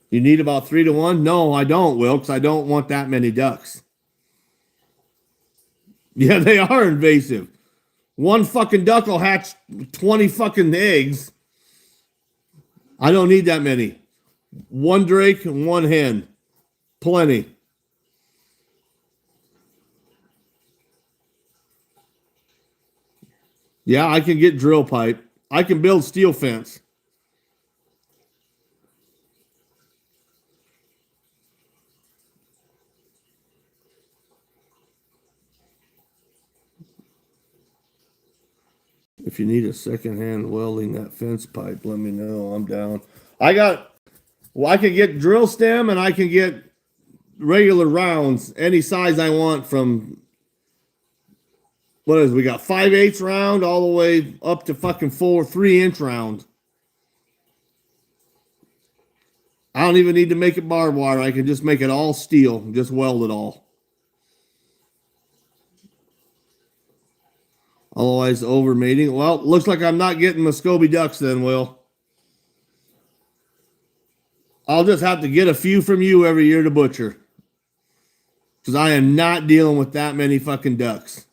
You need about 3 to 1? No, I don't, Will, because I don't want that many ducks. Yeah, they are invasive. 1 fucking duck will hatch 20 fucking eggs. I don't need that many. 1 Drake and 1 hen. Plenty. Yeah, I can get drill pipe. I can build steel fence. If you need a second-hand welding that fence pipe, let me know. I'm down. I can get drill stem and I can get regular rounds, any size I want from, we got 5/8 round all the way up to fucking 3-inch round. I don't even need to make it barbed wire. I can just make it all steel, just weld it all. Otherwise, overmating. Well, looks like I'm not getting Muscovy ducks then, Will. I'll just have to get a few from you every year to butcher. Because I am not dealing with that many fucking ducks.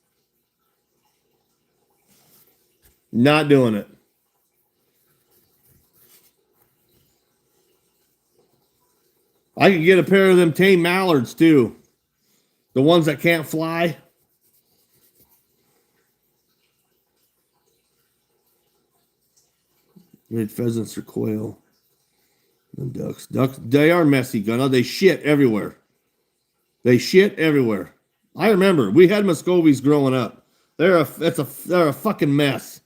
Not doing it. I could get a pair of them tame mallards too. The ones that can't fly. Red pheasants or quail. And ducks. Ducks, they are messy, Gunna. They shit everywhere. They shit everywhere. I remember we had Muscovies growing up. They're a fucking mess.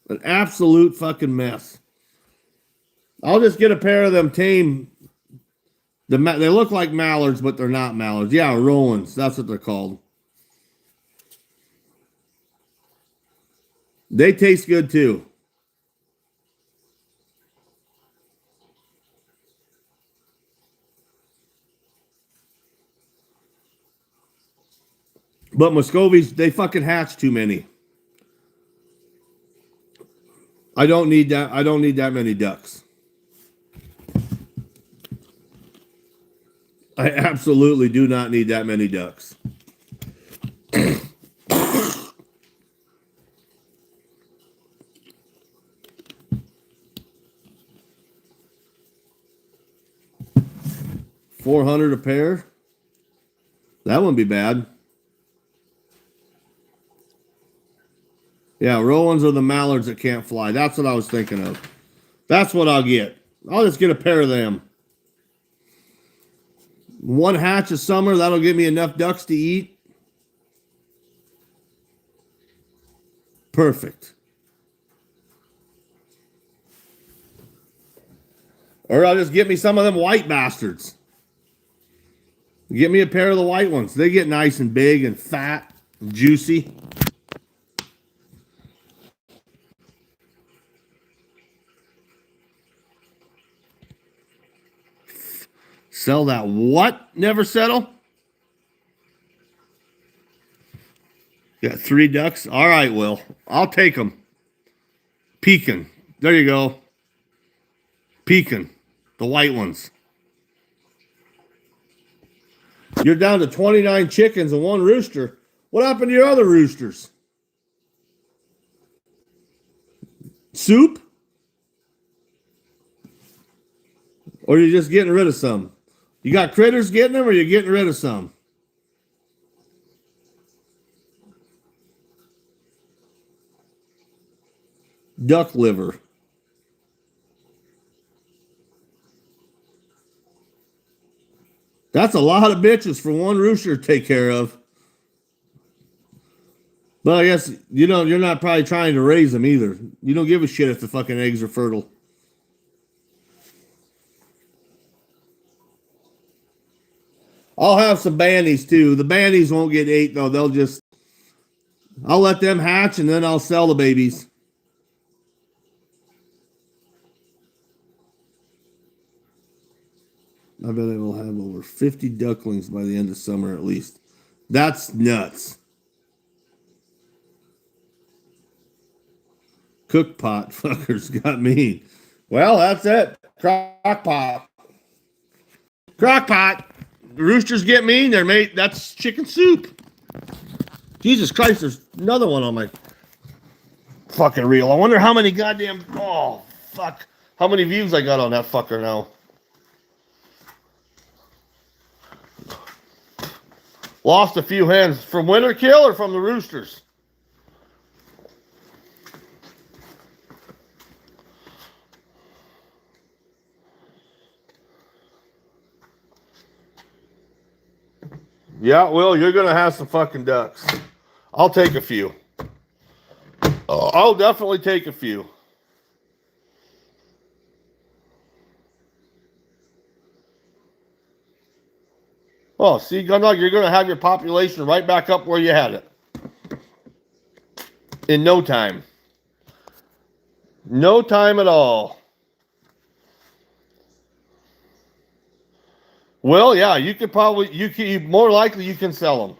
An absolute fucking mess. I'll just get a pair of them tame. They look like mallards, but they're not mallards. Yeah, Rollins. That's what they're called. They taste good too. But Muscovies, they fucking hatch too many. I don't need that. I don't need that many ducks. I absolutely do not need that many ducks. $400 a pair. That wouldn't be bad. Yeah, Rowan's are the mallards that can't fly. That's what I was thinking of. That's what I'll get. I'll just get a pair of them. One hatch of summer, that'll give me enough ducks to eat. Perfect. Or I'll just get me some of them white bastards. Get me a pair of the white ones. They get nice and big and fat and juicy. Sell that what? Never settle? Got 3 ducks? All right, Will. I'll take them. Pekin. There you go. Pekin. The white ones. You're down to 29 chickens and 1 rooster. What happened to your other roosters? Soup? Or are you just getting rid of some? You got critters getting them, or you're getting rid of some? Duck liver. That's a lot of bitches for 1 rooster to take care of. But I guess, you're not probably trying to raise them either. You don't give a shit if the fucking eggs are fertile. I'll have some bannies too. The bannies won't get ate though. I'll let them hatch and then I'll sell the babies. I bet I will have over 50 ducklings by the end of summer at least. That's nuts. Cook pot fuckers got me. Well, that's it. Crock pot. Crock pot. Roosters get mean. They're made. That's chicken soup. Jesus Christ, there's another one on my fucking reel. I wonder how many goddamn. Oh, fuck. How many views I got on that fucker now. Lost a few hens. From winter kill or from the roosters? Yeah, Will, you're going to have some fucking ducks. I'll take a few. I'll definitely take a few. Oh, see, Gundog, you're going to have your population right back up where you had it. In no time. No time at all. Well, yeah, more likely you can sell them.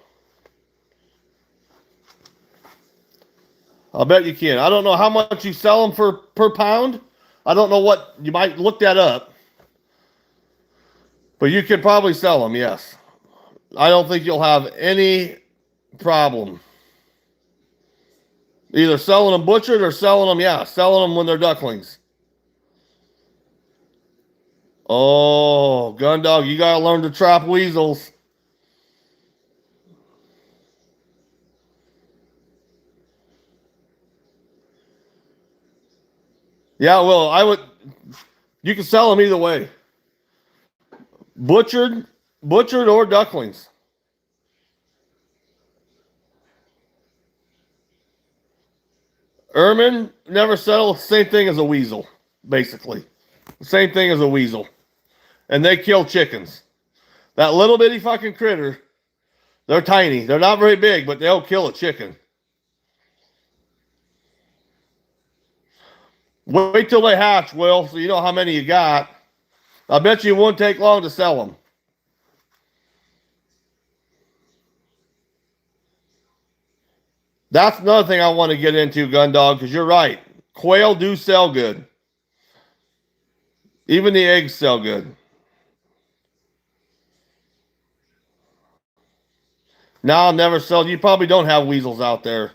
I'll bet you can. I don't know how much you sell them for per pound. I don't know what, you might look that up. But you can probably sell them, yes. I don't think you'll have any problem. Either selling them butchered or selling them when they're ducklings. Oh, Gundog, you gotta learn to trap weasels. Yeah, well, you can sell them either way. Butchered or ducklings. Ermine never settle. Same thing as a weasel, basically. Same thing as a weasel. And they kill chickens. That little bitty fucking critter, they're tiny. They're not very big, but they'll kill a chicken. Wait till they hatch, Will, so you know how many you got. I bet you it won't take long to sell them. That's another thing I want to get into, Gundog, because you're right. Quail do sell good. Even the eggs sell good. No, I'll never sell. You probably don't have weasels out there.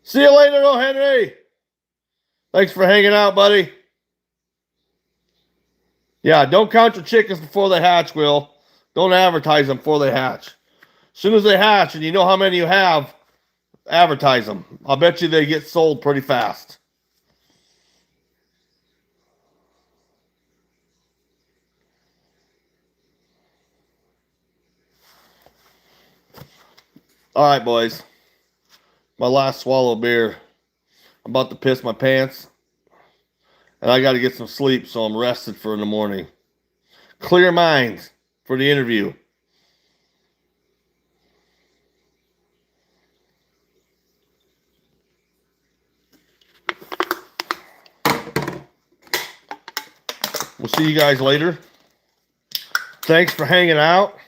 See you later, though, Henry. Thanks for hanging out, buddy. Yeah, don't count your chickens before they hatch, Will. Don't advertise them before they hatch. As soon as they hatch and you know how many you have, advertise them. I'll bet you they get sold pretty fast. All right, boys. My last swallow of beer. I'm about to piss my pants. And I got to get some sleep, so I'm rested for in the morning. Clear mind for the interview. We'll see you guys later. Thanks for hanging out.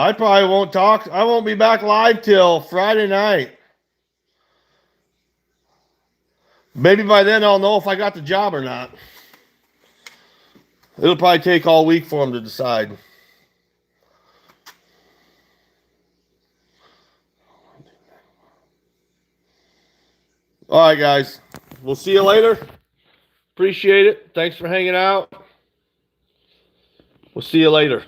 I probably won't talk. I won't be back live till Friday night. Maybe by then I'll know if I got the job or not. It'll probably take all week for them to decide. All right, guys. We'll see you later. Appreciate it. Thanks for hanging out. We'll see you later.